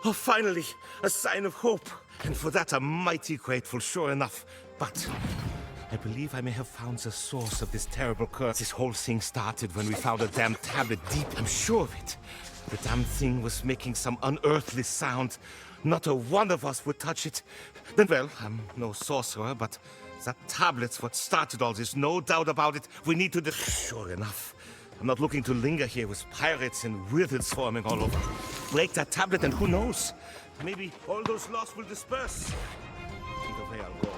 Oh, finally, a sign of hope. And for that, I'm mighty grateful, sure enough. But I believe I may have found the source of this terrible curse. This whole thing started when we found a damn tablet deep. I'm sure of it. The damn thing was making some unearthly sound. not a one of us would touch it, then, well, I'm no sorcerer, but that tablet's what started all this, no doubt about it. We need to Sure enough. I'm not looking to linger here with pirates and wizards swarming all over. Break that tablet and who knows? Maybe all those lost will disperse. Either way, I'll go.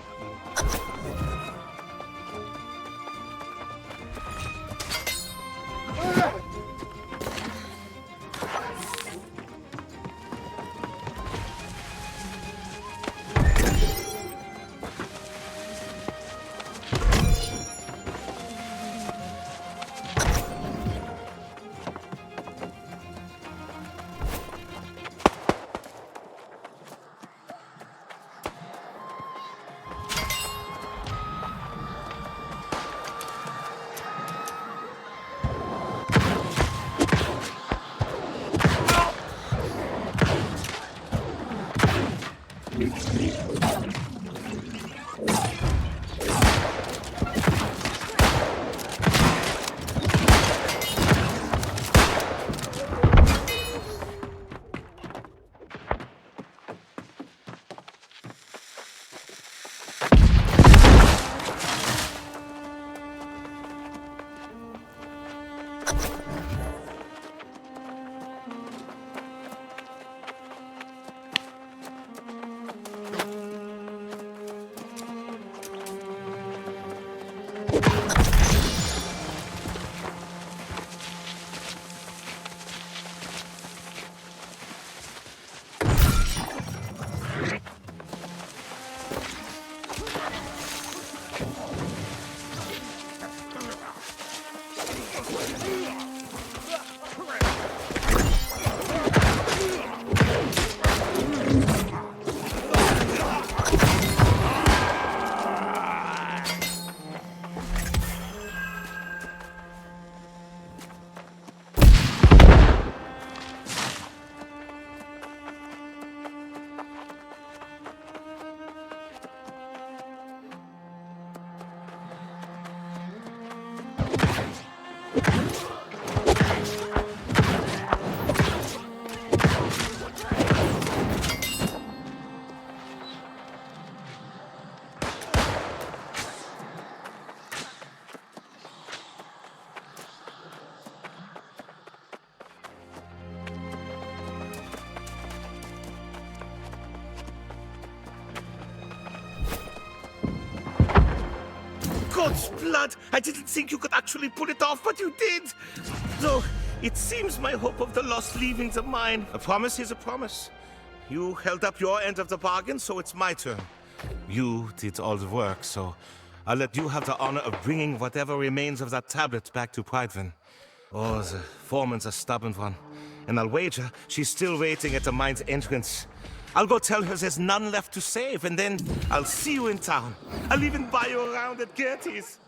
God's blood! I didn't think you could actually pull it off, but you did! Though, it seems my hope of the lost leavings of mine. A promise is a promise. You held up your end of the bargain, so it's my turn. You did all the work, so I'll let you have the honor of bringing whatever remains of that tablet back to Prydwen. Oh, the foreman's a stubborn one. And I'll wager she's still waiting at the mine's entrance. I'll go tell her there's none left to save, and then I'll see you in town. I'll even buy you around at Gertie's.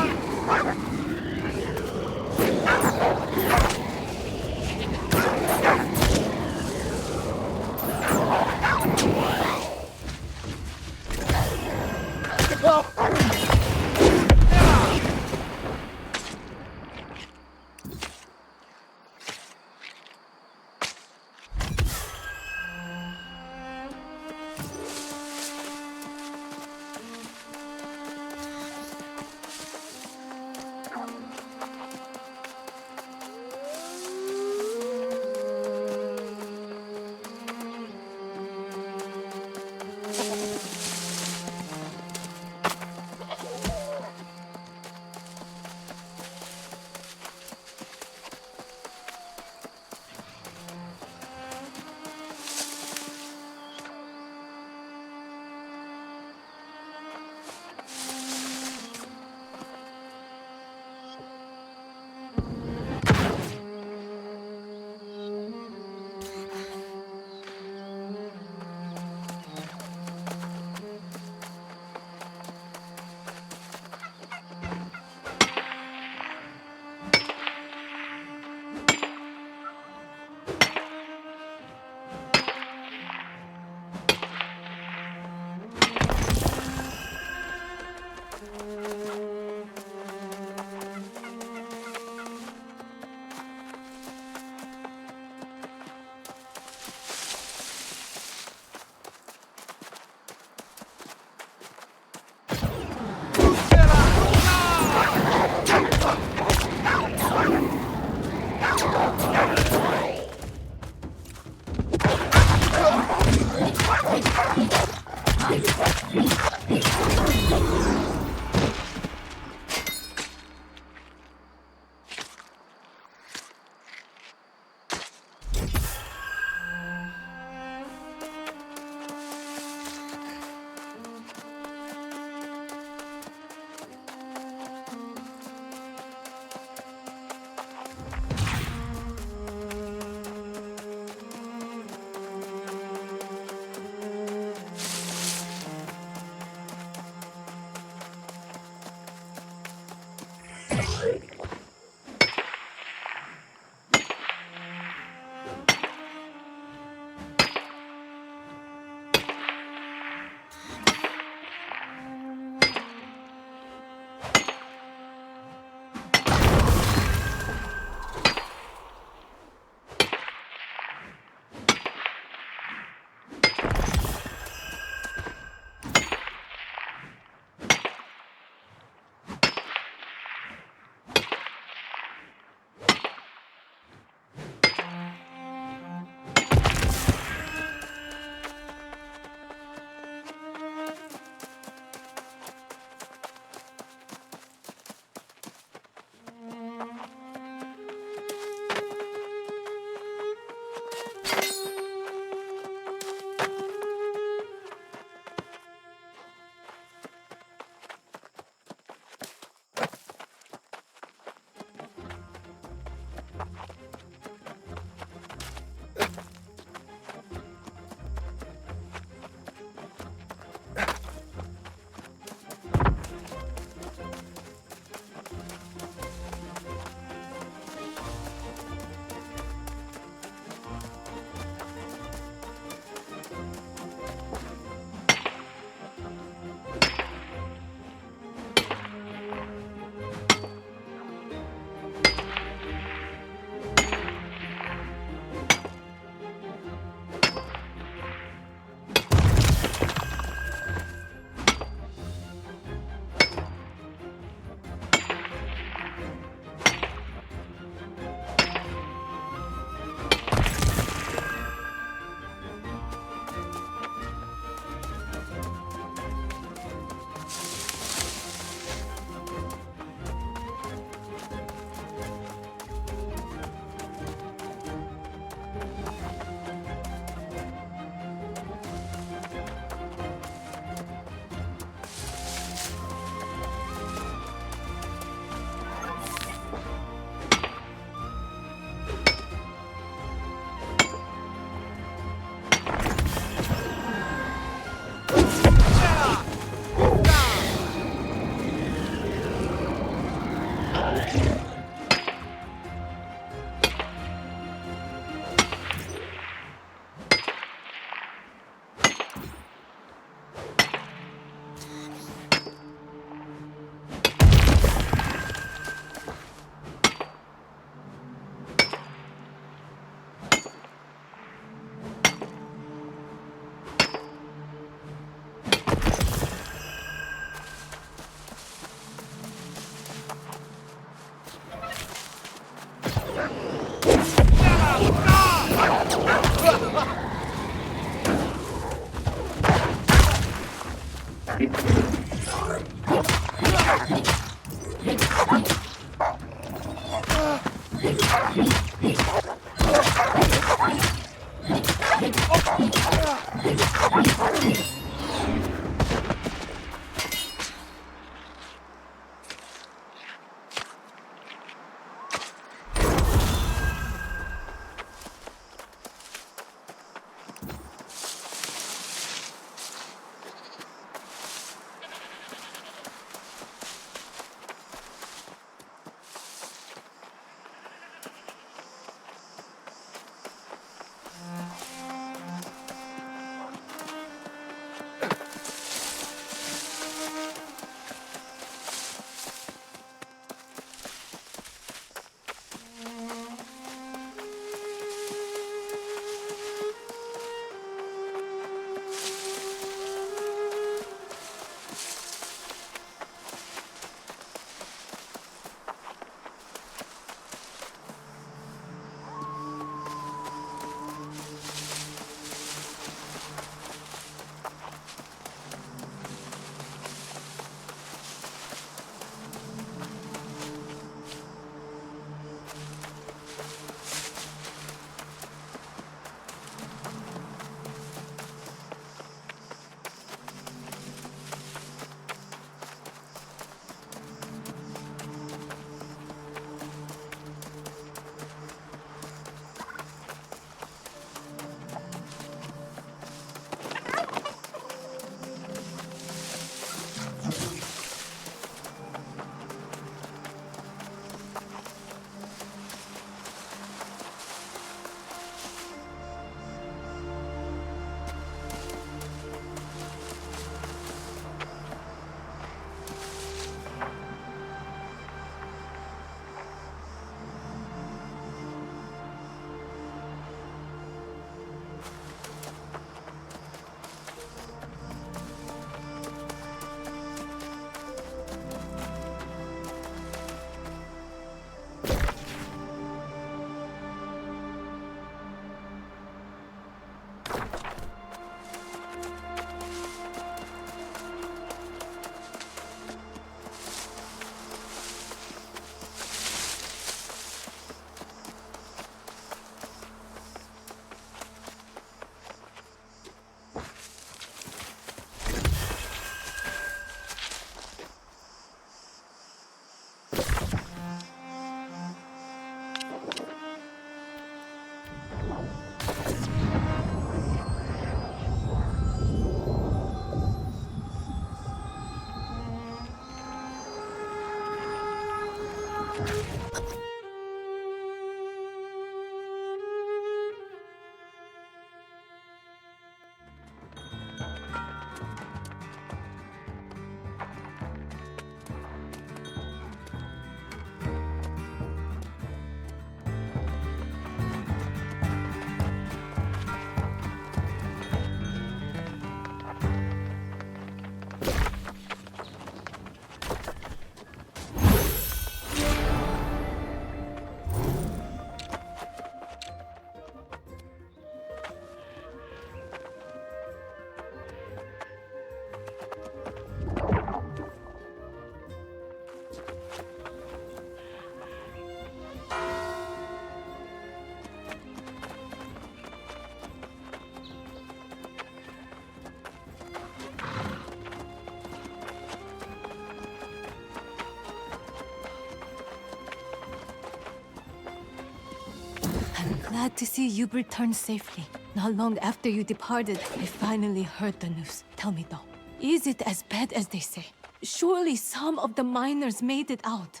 Glad to see you returned safely. Not long after you departed, I finally heard the news. Tell me though, is it as bad as they say? Surely some of the miners made it out.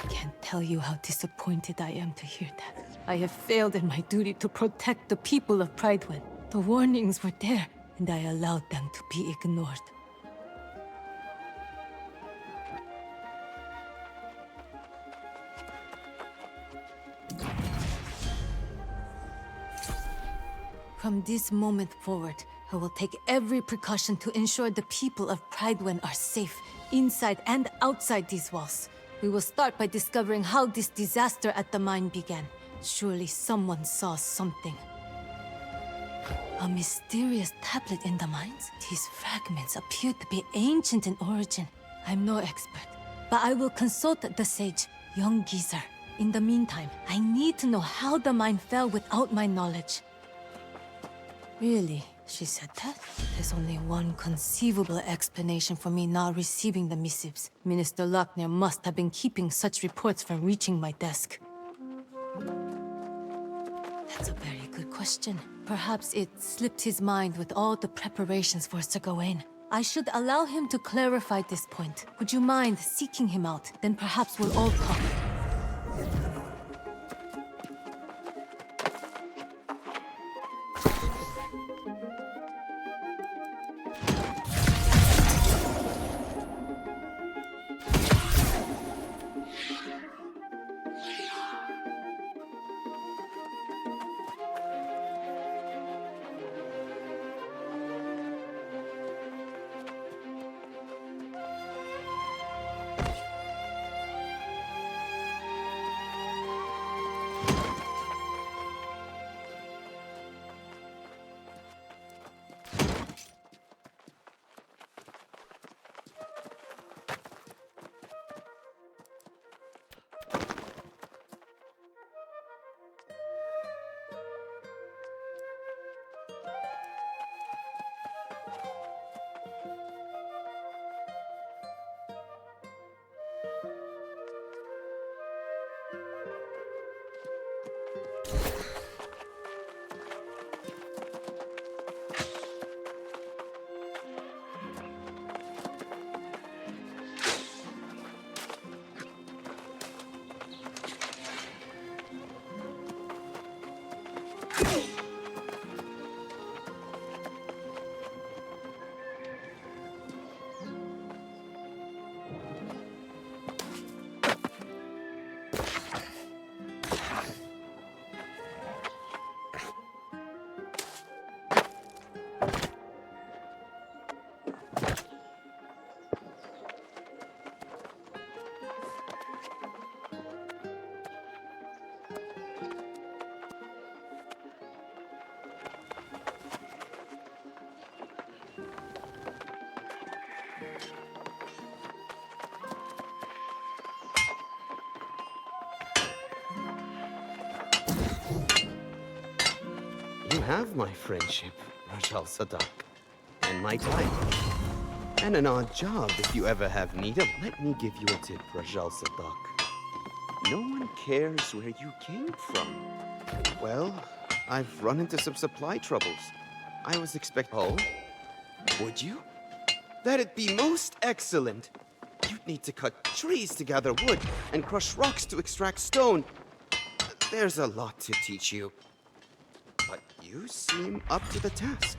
I can't tell you how disappointed I am to hear that. I have failed in my duty to protect the people of Pridewind. The warnings were there, and I allowed them to be ignored. From this moment forward, I will take every precaution to ensure the people of Pridewind are safe, inside and outside these walls. We will start by discovering how this disaster at the mine began. Surely someone saw something. A mysterious tablet in the mines? These fragments appear to be ancient in origin. I'm no expert, but I will consult the sage, young geezer. In the meantime, I need to know how the mine fell without my knowledge. Really? She said that? There's only one conceivable explanation for me not receiving the missives. Minister Lochner must have been keeping such reports from reaching my desk. That's a very good question. Perhaps it slipped his mind with all the preparations for Sir Gawain. I should allow him to clarify this point. Would you mind seeking him out? Then perhaps we'll all talk. You have my friendship, Rajal Sadak, and my time. And an odd job if you ever have need of. Let me give you a tip, Rajal Sadak. No one cares where you came from. Well, I've run into some supply troubles. I was expecting... Oh? Would you? That'd be most excellent. You'd need to cut trees to gather wood and crush rocks to extract stone. There's a lot to teach you. But you seem up to the task.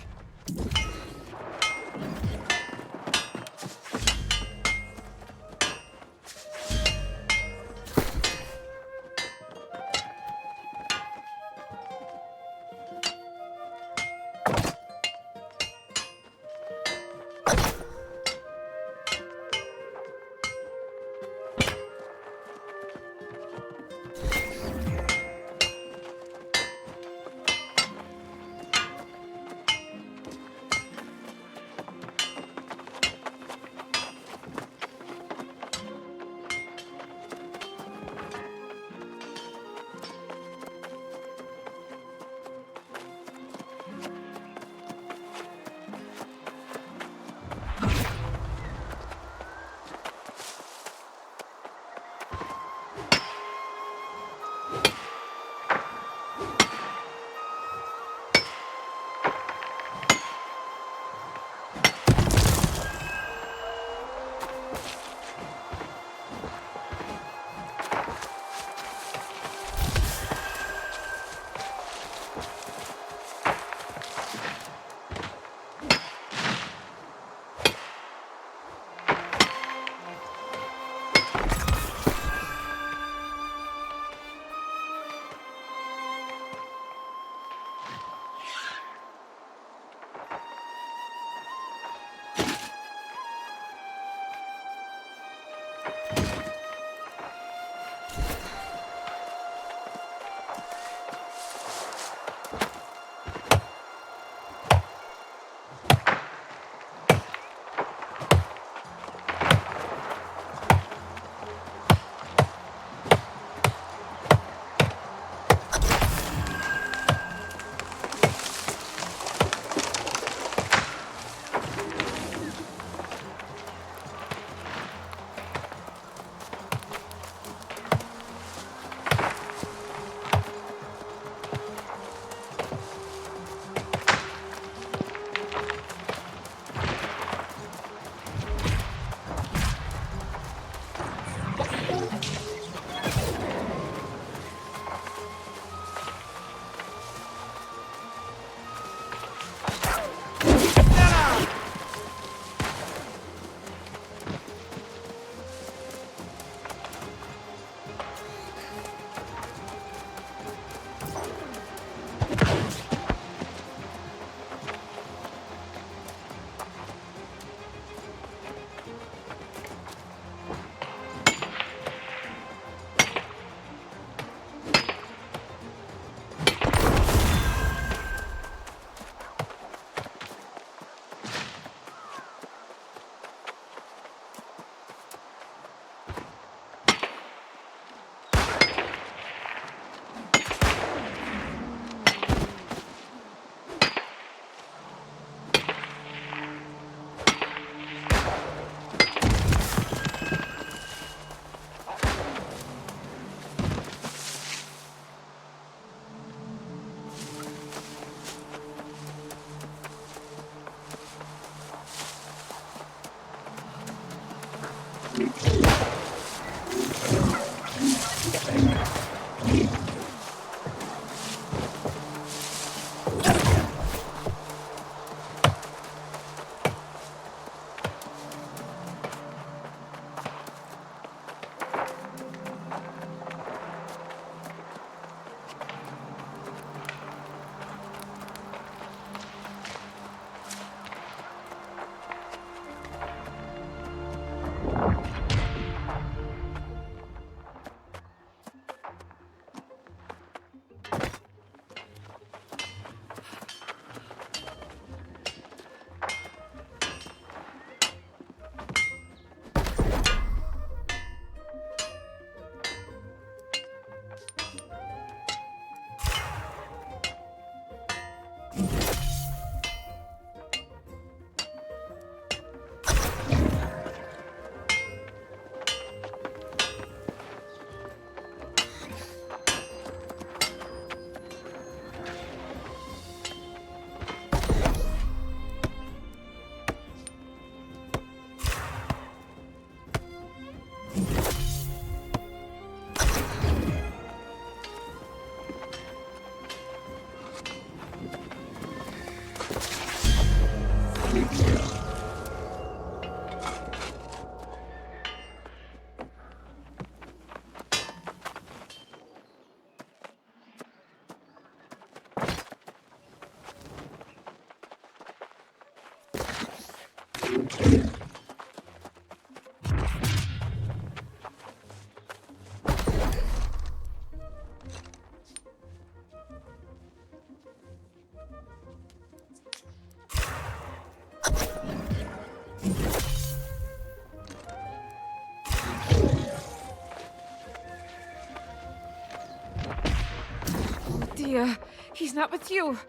Dear, he's not with you.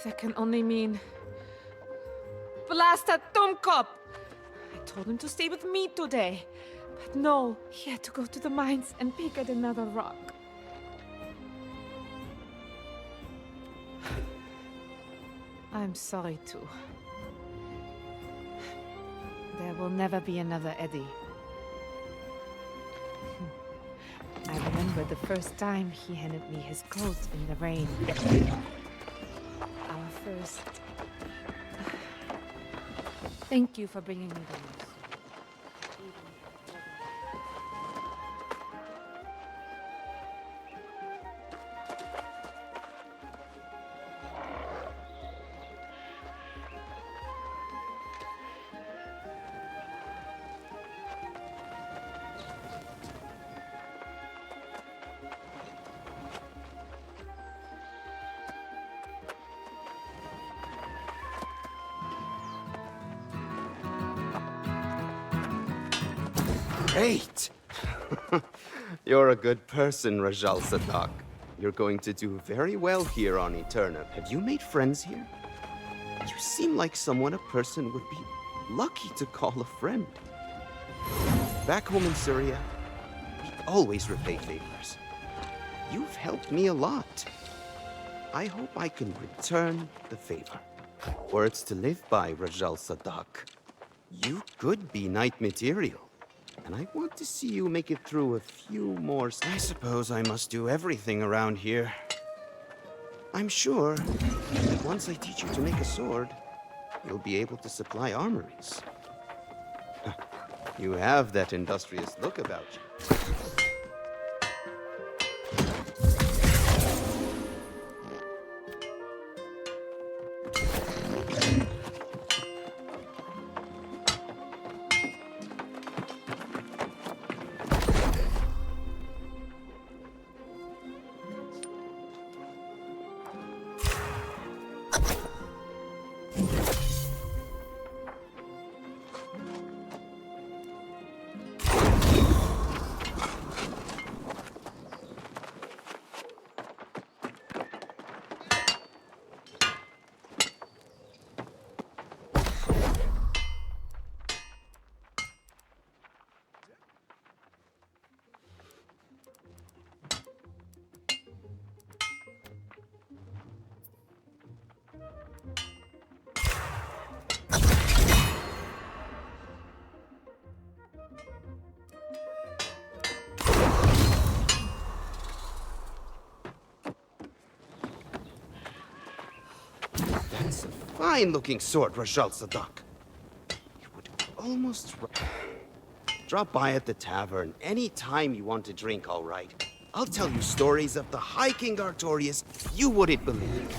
That can only mean... Blast that Dummkopf! I told him to stay with me today. But no, he had to go to the mines and pick at another rock. I'm sorry too. There will never be another Eddie. I remember the first time he handed me his coat in the rain. Our first... Thank you for bringing me the news. Great! You're a good person, Rajal Sadak. You're going to do very well here on Eterna. Have you made friends here? You seem like someone a person would be lucky to call a friend. Back home in Syria, we always repay favors. You've helped me a lot. I hope I can return the favor. Words to live by, Rajal Sadak. You could be knight material. And I want to see you make it through a few more... I suppose I must do everything around here. I'm sure that once I teach you to make a sword, you'll be able to supply armories. You have that industrious look about you. fine-looking sword, Rajal Sadak. You would almost drop by at the tavern any time you want to drink, all right? I'll tell you stories of the High King Artorias you wouldn't believe.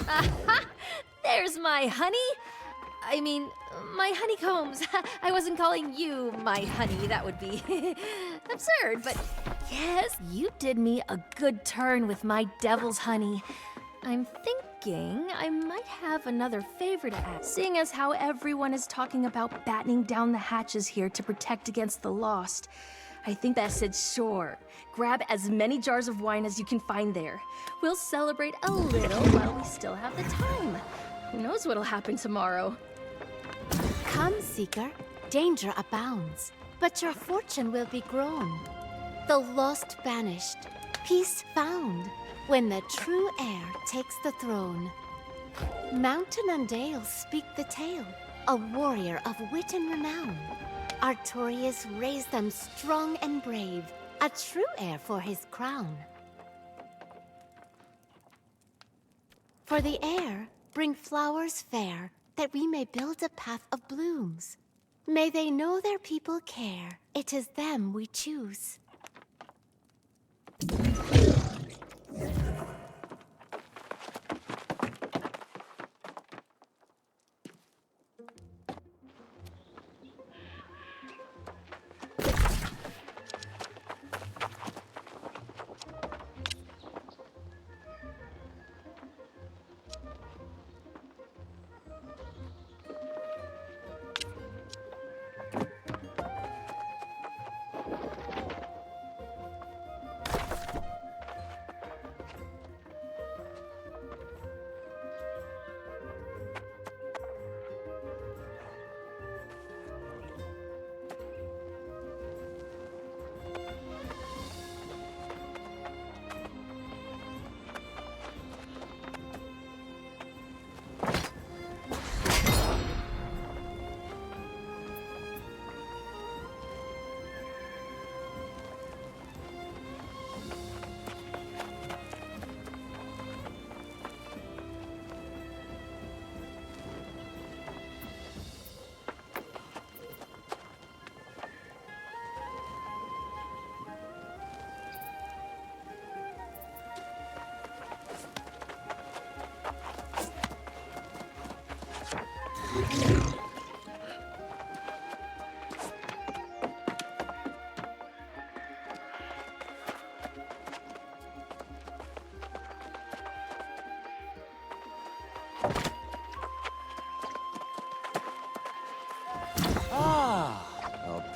Aha! There's my honey! I mean, my honeycombs. I wasn't calling you my honey. That would be absurd, but yes, you did me a good turn with my devil's honey. I'm thinking I might have another favor to ask. Seeing as how everyone is talking about battening down the hatches here to protect against the lost, I think that said sure. Grab as many jars of wine as you can find there. We'll celebrate a little while we still have the time. Who knows what'll happen tomorrow? Come, Seeker. Danger abounds, but your fortune will be grown. The lost banished, peace found, when the true heir takes the throne. Mountain and dale speak the tale, a warrior of wit and renown. Artorias raised them strong and brave, a true heir for his crown. For the heir, bring flowers fair, that we may build a path of blooms. May they know their people care, it is them we choose.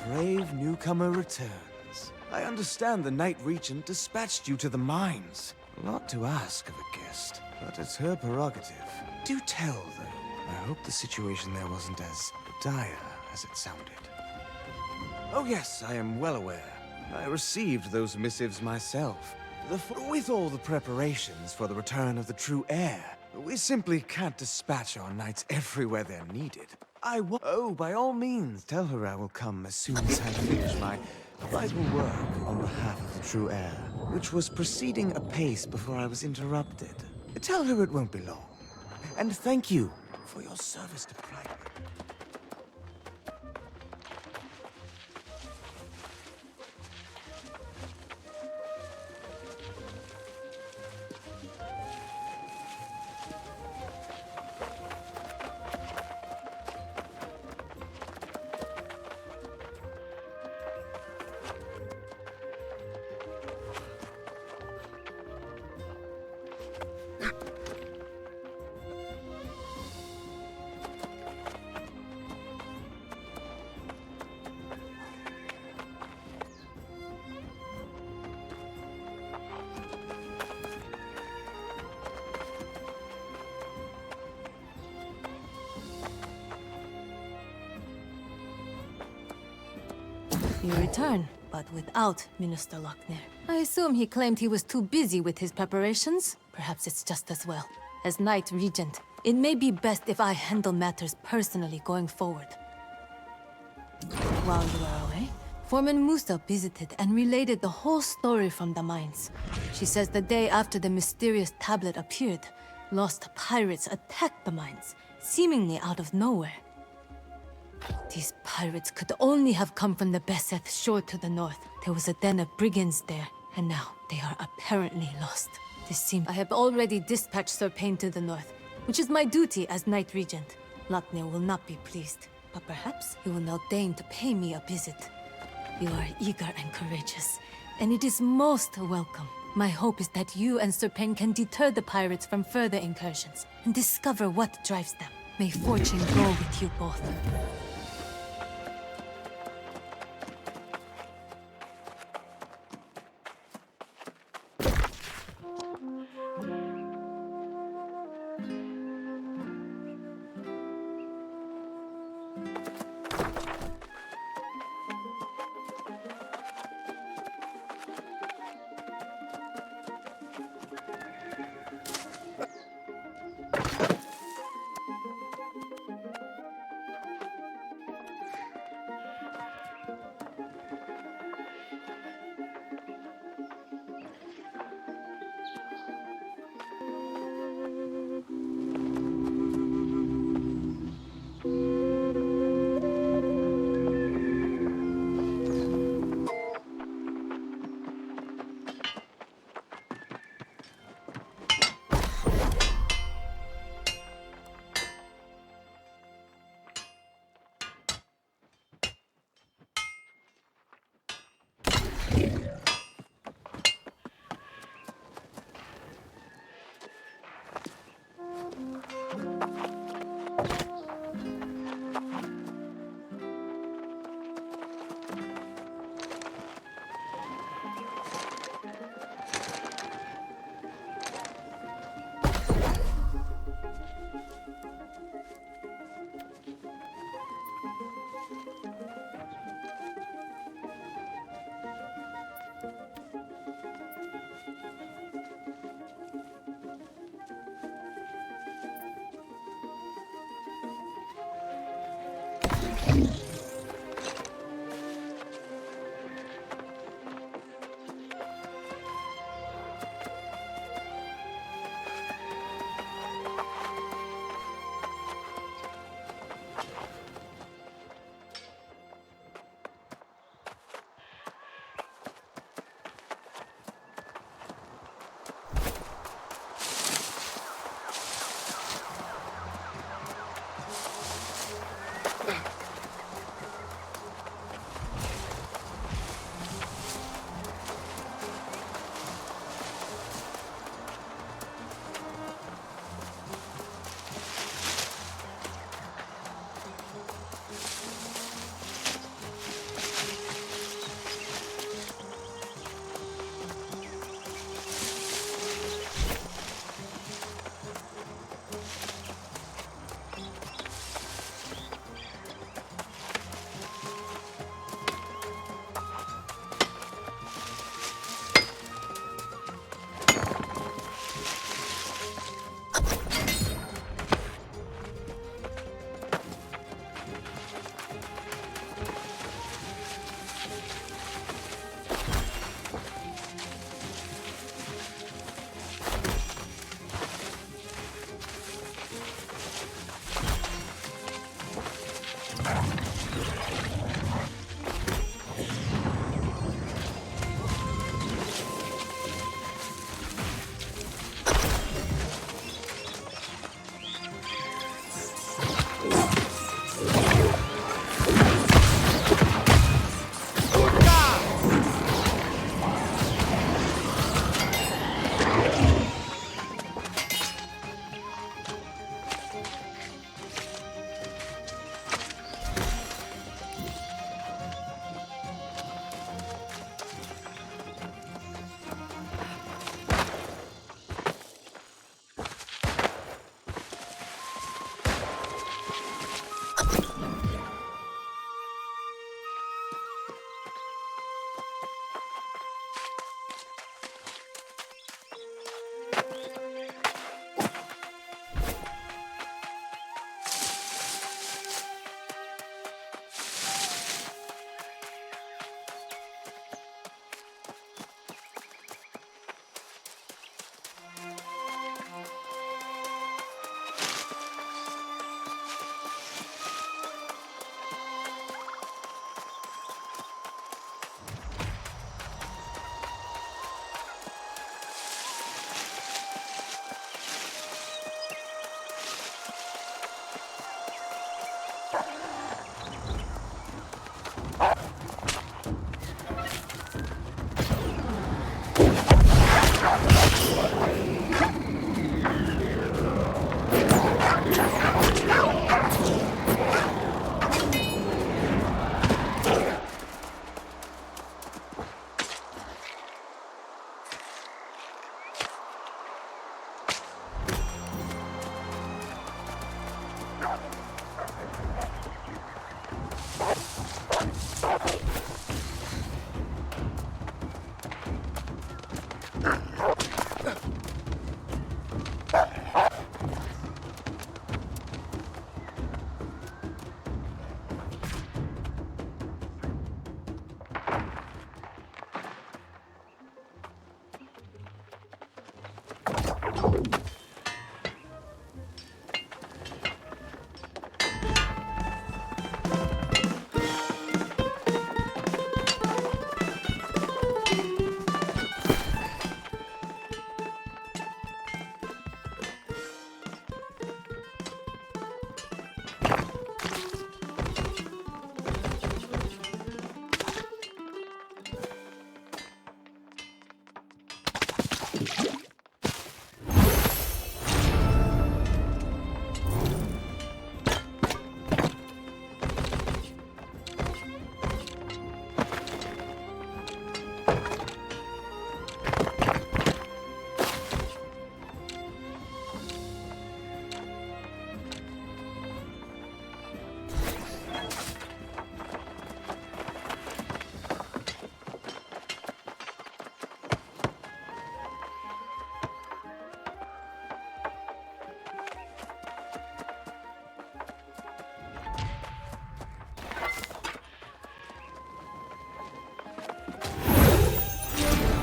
Brave newcomer returns. I understand the Night Regent dispatched you to the mines. A lot to ask of a guest, but it's her prerogative. Do tell, though. I hope the situation there wasn't as dire as it sounded. Oh yes, I am well aware. I received those missives myself. With all the preparations for the return of the true heir, we simply can't dispatch our knights everywhere they're needed. Oh, by all means, tell her I will come as soon as I finish my vital work on behalf of the true heir, which was proceeding apace before I was interrupted. Tell her it won't be long. And thank you for your service to Pride. He returned, but without Minister Lochner. I assume he claimed he was too busy with his preparations. Perhaps it's just as well. As Knight Regent, it may be best if I handle matters personally going forward. While you are away, Foreman Musa visited and related the whole story from the mines. She says the day after the mysterious tablet appeared, lost pirates attacked the mines, seemingly out of nowhere. These pirates could only have come from the Beseth shore to the north. There was a den of brigands there, and now they are apparently lost. This seems I have already dispatched Sir Payne to the north, which is my duty as Knight Regent. Lochner will not be pleased, but perhaps he will now deign to pay me a visit. You are eager and courageous, and it is most welcome. My hope is that you and Sir Payne can deter the pirates from further incursions, and discover what drives them. May fortune go with you both.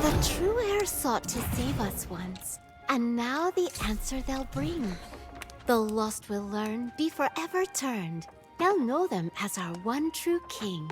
The true heir sought to save us once, and now the answer they'll bring. The lost will learn, be forever turned. They'll know them as our one true king.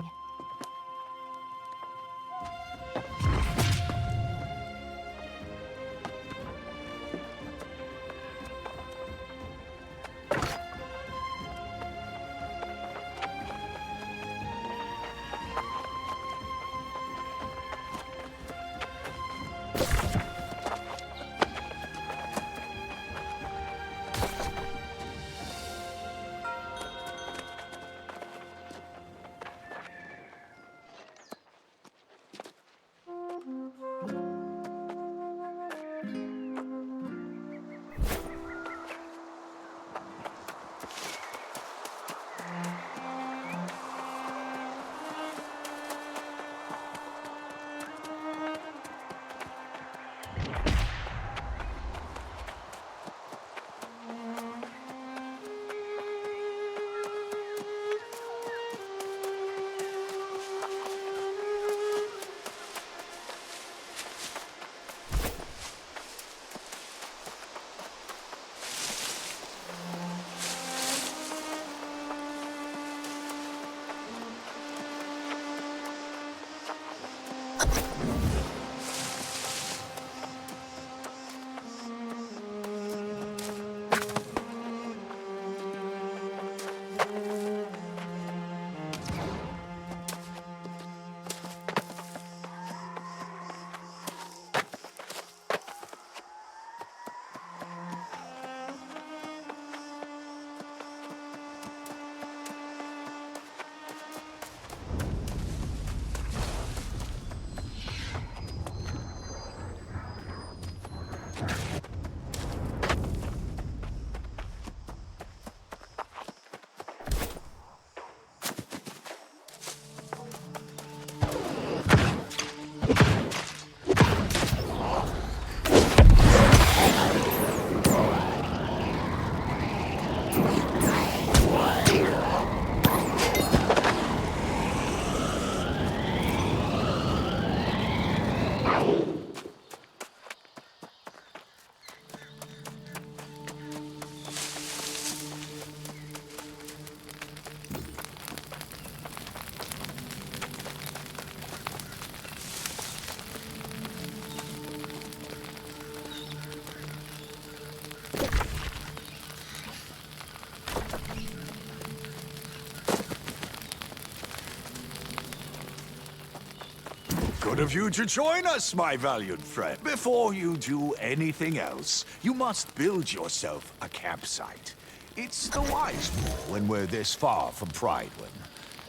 Good of you to join us, my valiant friend. Before you do anything else, you must build yourself a campsite. It's the wise move when we're this far from Pridewind.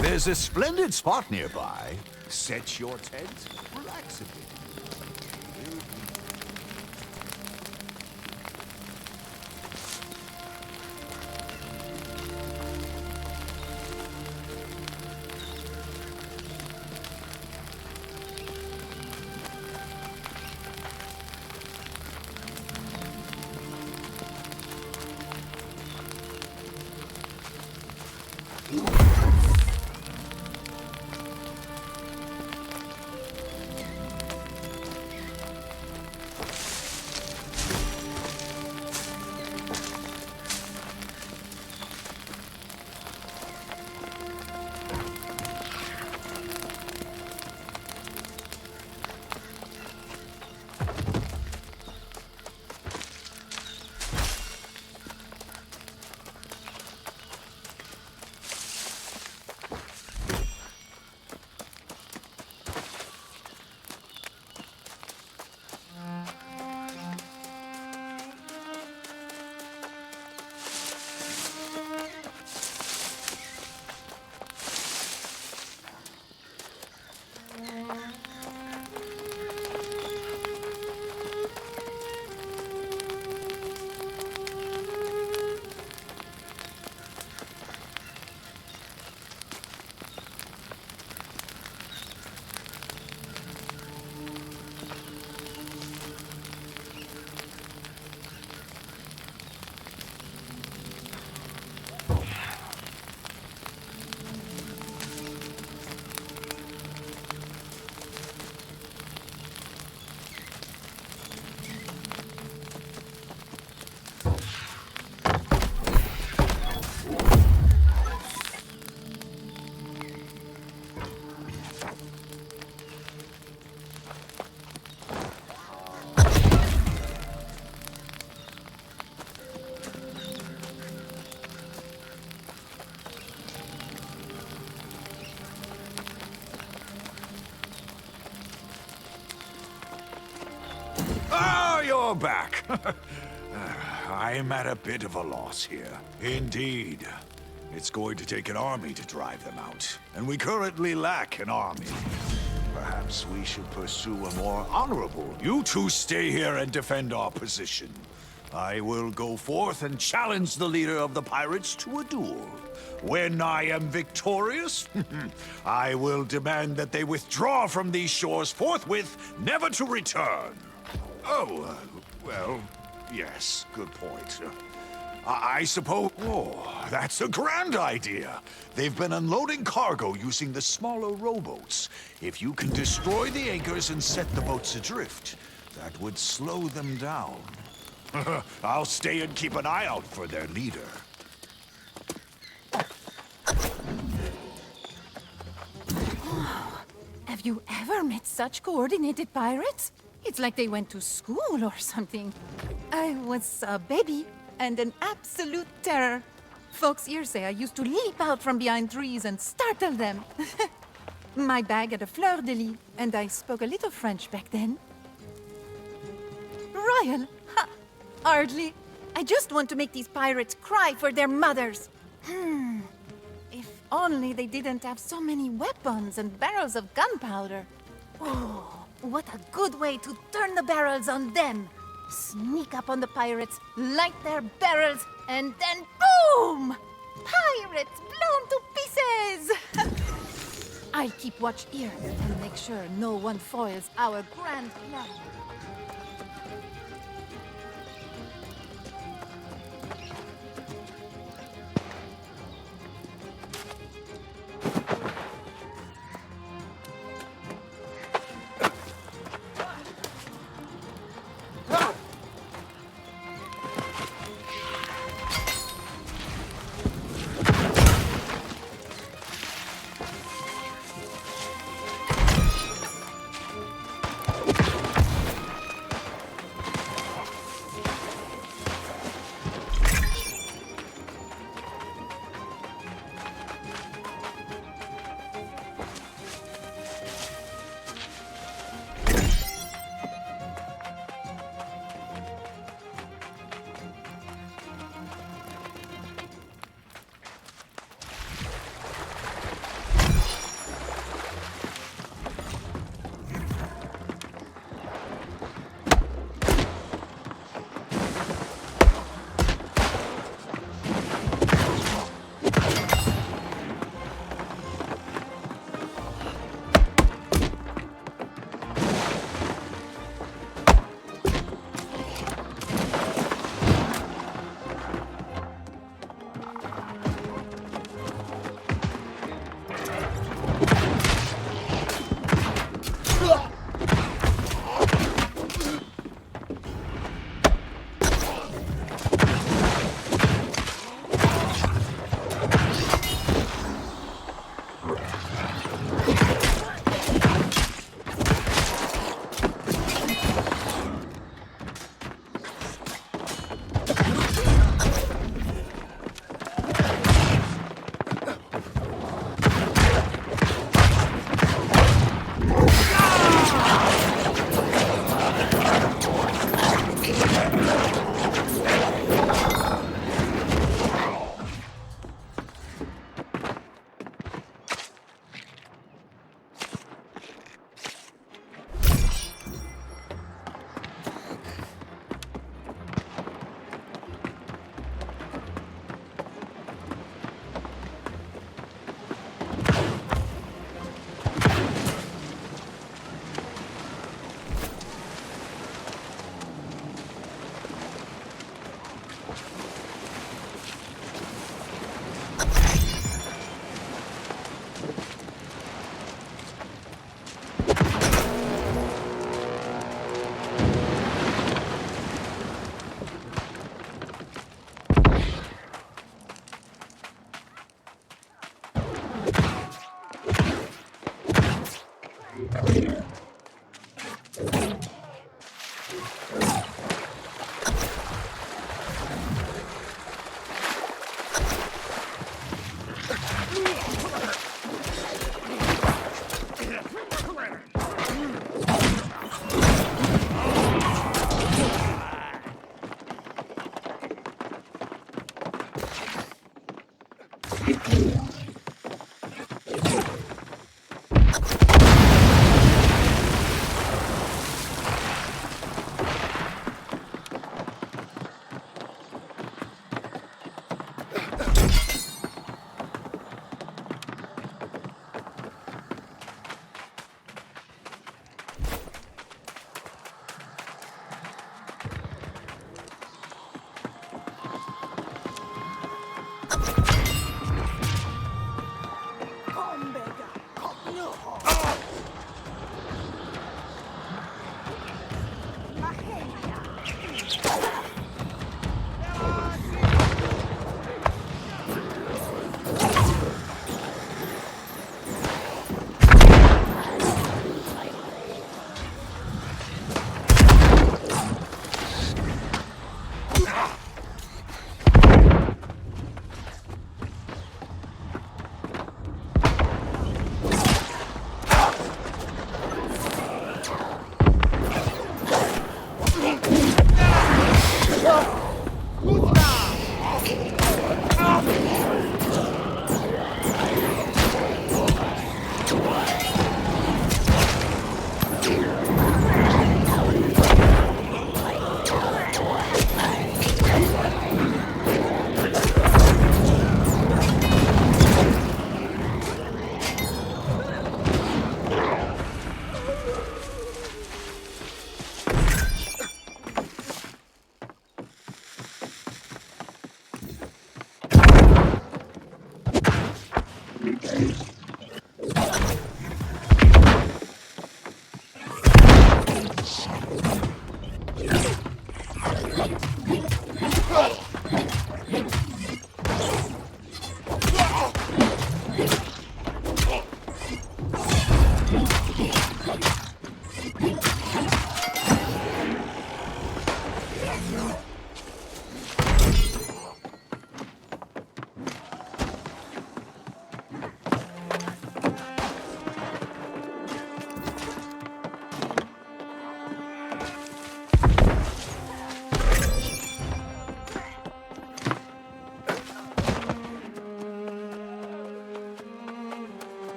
There's a splendid spot nearby. Set your tent, relax a bit. you're back. I'm at a bit of a loss here. Indeed. It's going to take an army to drive them out, and we currently lack an army. Perhaps we should pursue a more honorable. You two stay here and defend our position. I will go forth and challenge the leader of the pirates to a duel. When I am victorious, I will demand that they withdraw from these shores forthwith, never to return. Oh, well, yes, good point. I suppose... Oh, that's a grand idea. They've been unloading cargo using the smaller rowboats. If you can destroy the anchors and set the boats adrift, that would slow them down. I'll stay and keep an eye out for their leader. Have you ever met such coordinated pirates? It's like they went to school or something. I was a baby and an absolute terror. Folks here say I used to leap out from behind trees and startle them. My bag had a fleur-de-lis, and I spoke a little French back then. Royal? Ha! Hardly. I just want to make these pirates cry for their mothers. If only they didn't have so many weapons and barrels of gunpowder. Oh, what a good way to turn the barrels on them. Sneak up on the pirates, light their barrels, and then boom! Pirates blown to pieces! I'll keep watch here and make sure no one foils our grand plan.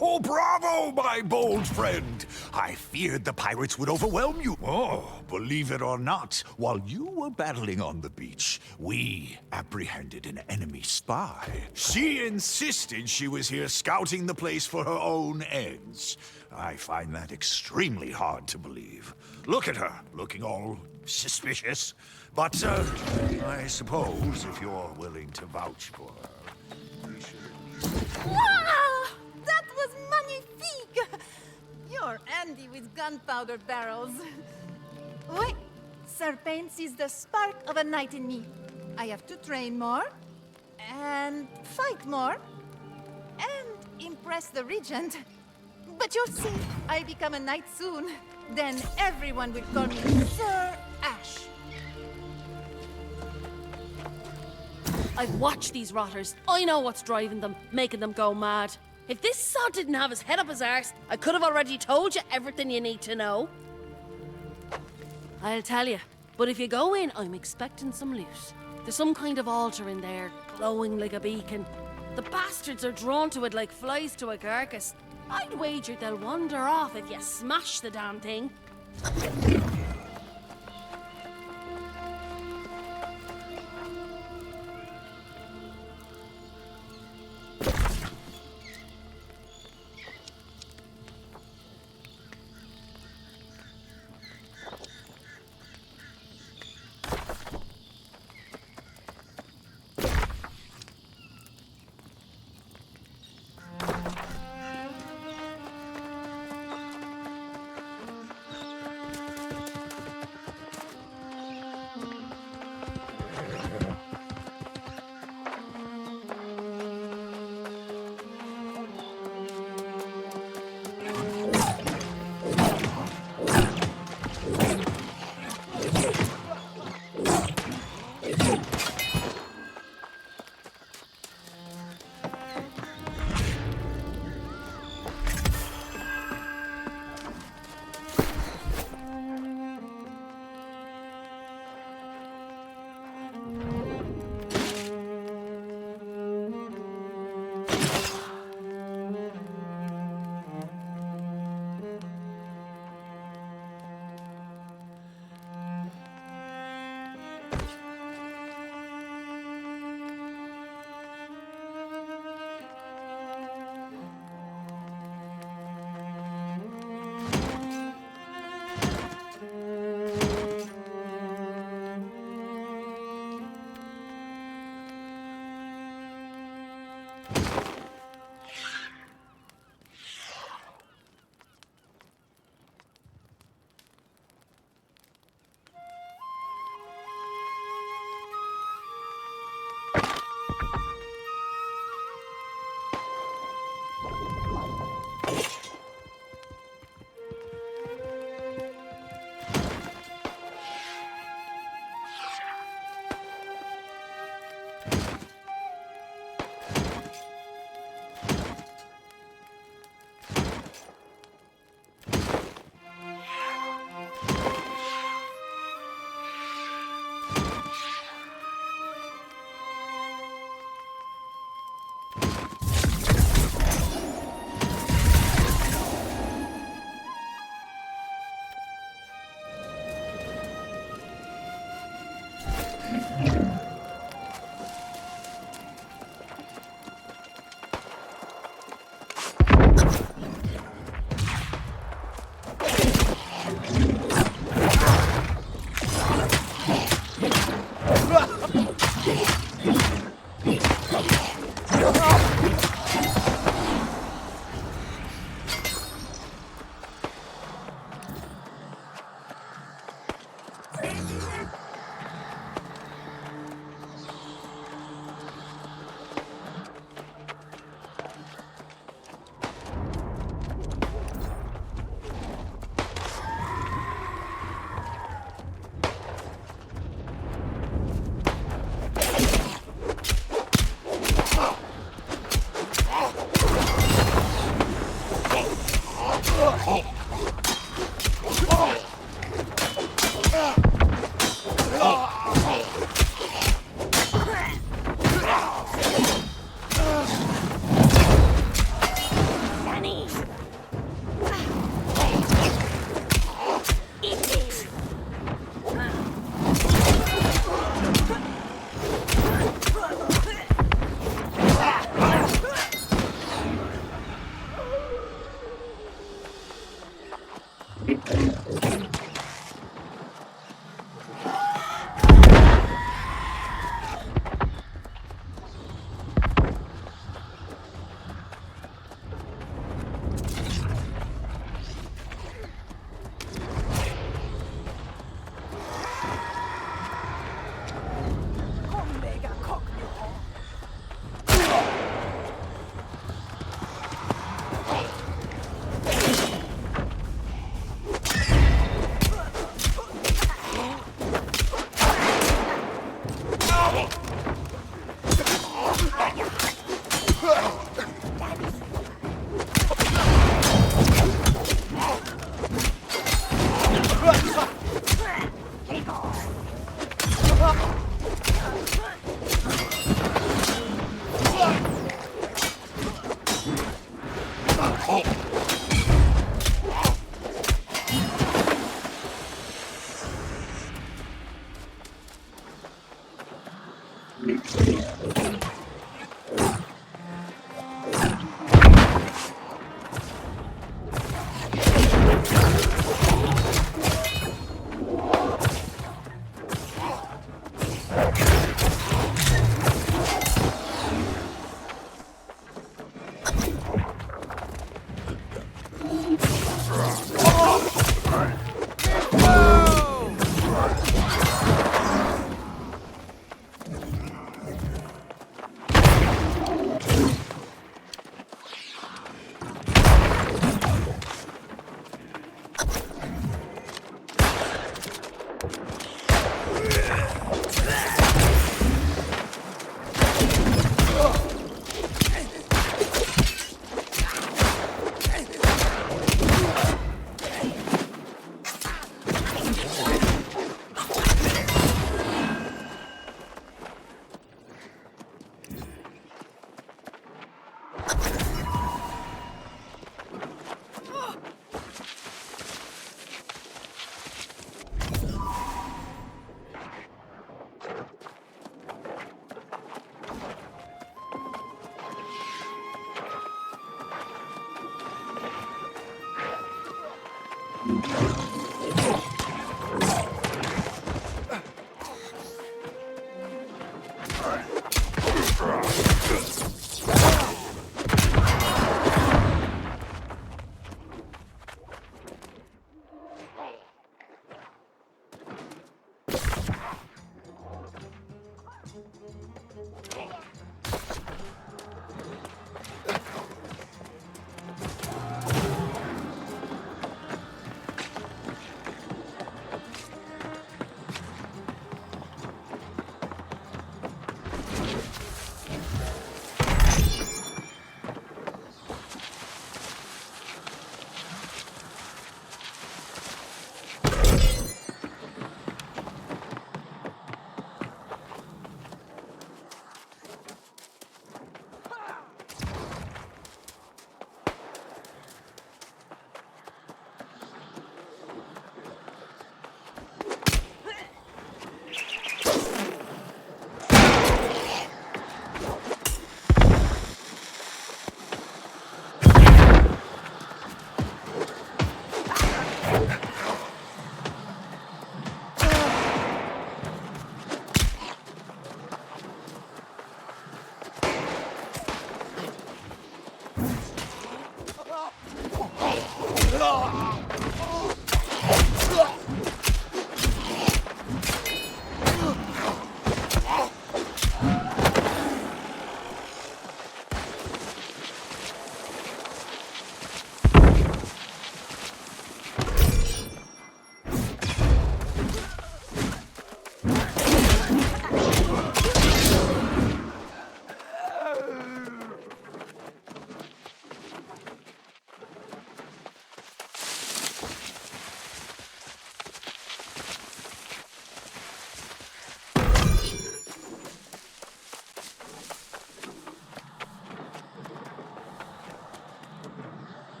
Oh, bravo, my bold friend! I feared the pirates would overwhelm you. Oh, believe it or not, while you were battling on the beach, we apprehended an enemy spy. She insisted she was here scouting the place for her own ends. I find that extremely hard to believe. Look at her, looking all suspicious. But, I suppose if you're willing to vouch for her, we should... Wow! That was magnifique! You're Andy with gunpowder barrels. Oui, Serpents is the spark of a knight in me. I have to train more, and fight more, and impress the regent. But you'll see, I become a knight soon. Then everyone will call me Sir Ash. I've watched these rotters. I know what's driving them, making them go mad. If this sod didn't have his head up his arse, I could have already told you everything you need to know. I'll tell you, but if you go in, I'm expecting some loot. There's some kind of altar in there, glowing like a beacon. The bastards are drawn to it like flies to a carcass. I'd wager they'll wander off if you smash the damn thing.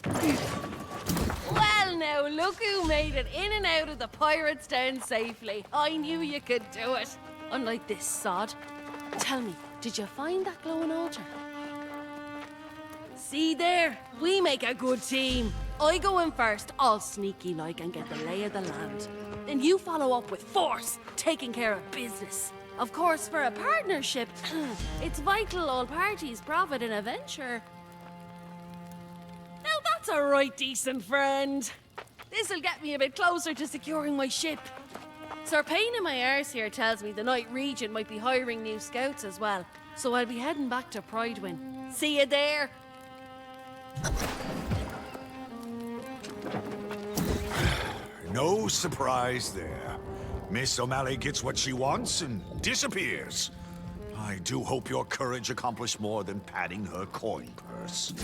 Well, now, look who made it in and out of the pirates' den safely. I knew you could do it. Unlike this sod. Tell me, did you find that glowing altar? See there? We make a good team. I go in first, all sneaky like, and get the lay of the land. Then you follow up with force, taking care of business. Of course, for a partnership, it's vital all parties profit in a venture. Now that's a right decent friend. This'll get me a bit closer to securing my ship. Sir Pain in my arse here tells me the Night Regent might be hiring new scouts as well, so I'll be heading back to Pridewind. See you there. No surprise there. Miss O'Malley gets what she wants and disappears. I do hope your courage accomplished more than padding her coin purse.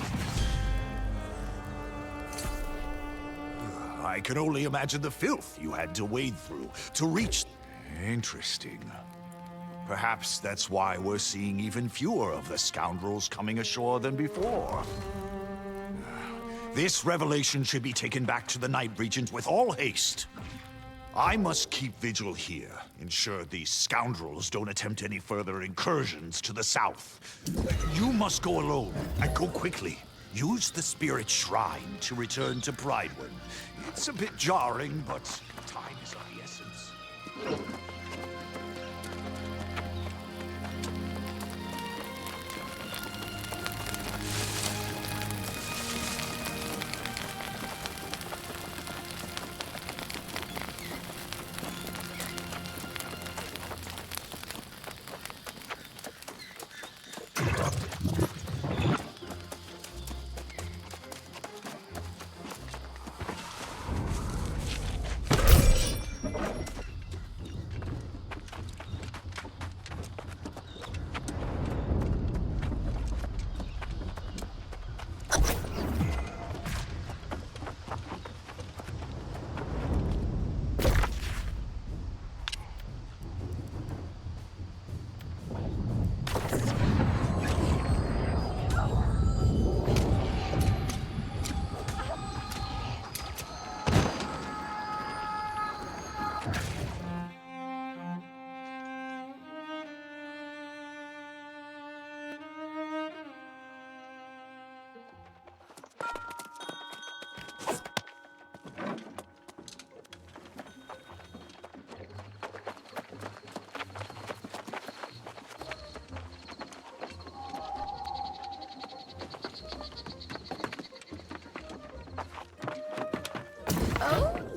I can only imagine the filth you had to wade through to reach... Interesting. Perhaps that's why we're seeing even fewer of the scoundrels coming ashore than before. This revelation should be taken back to the Night Regent with all haste. I must keep vigil here, ensure these scoundrels don't attempt any further incursions to the south. You must go alone, and go quickly. Use the Spirit Shrine to return to Pridewind. It's a bit jarring, but time is of the essence.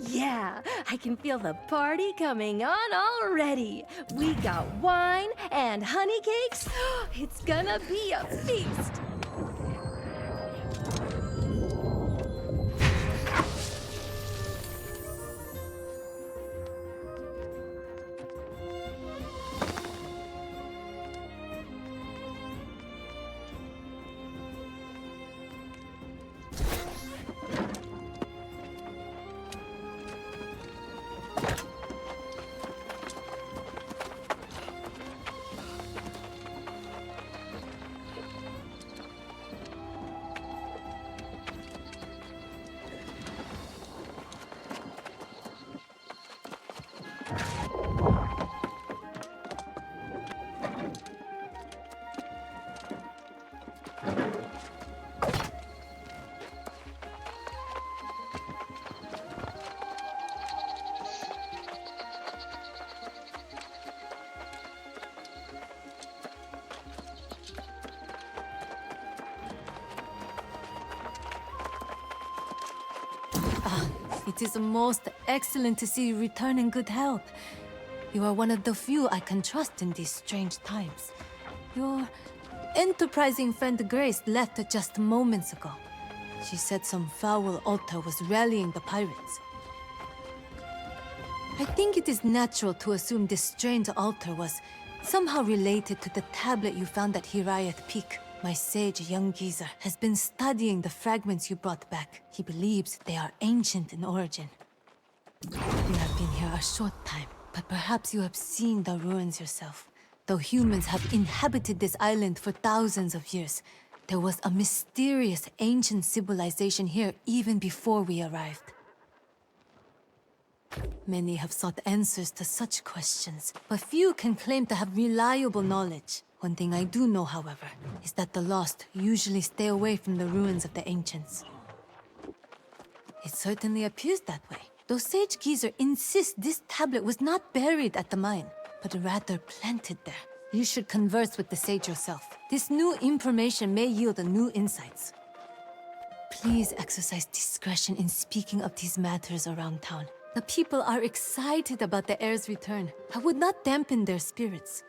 Yeah, I can feel the party coming on already. We got wine and honey cakes. It's gonna be a feast. It is most excellent to see you return in good health. You are one of the few I can trust in these strange times. Your enterprising friend Grace left just moments ago. She said some foul altar was rallying the pirates. I think it is natural to assume this strange altar was somehow related to the tablet you found at Hiraeth Peak. My sage young geezer has been studying the fragments you brought back. He believes they are ancient in origin. You have been here a short time, but perhaps you have seen the ruins yourself. Though humans have inhabited this island for thousands of years, There was a mysterious ancient civilization here even before we arrived. Many have sought answers to such questions, but few can claim to have reliable knowledge. One thing I do know, however, is that the lost usually stay away from the ruins of the ancients. It certainly appears that way. Though Sage Geezer insists this tablet was not buried at the mine, but rather planted there. You should converse with the sage yourself. This new information may yield new insights. Please exercise discretion in speaking of these matters around town. The people are excited about the heir's return. I would not dampen their spirits.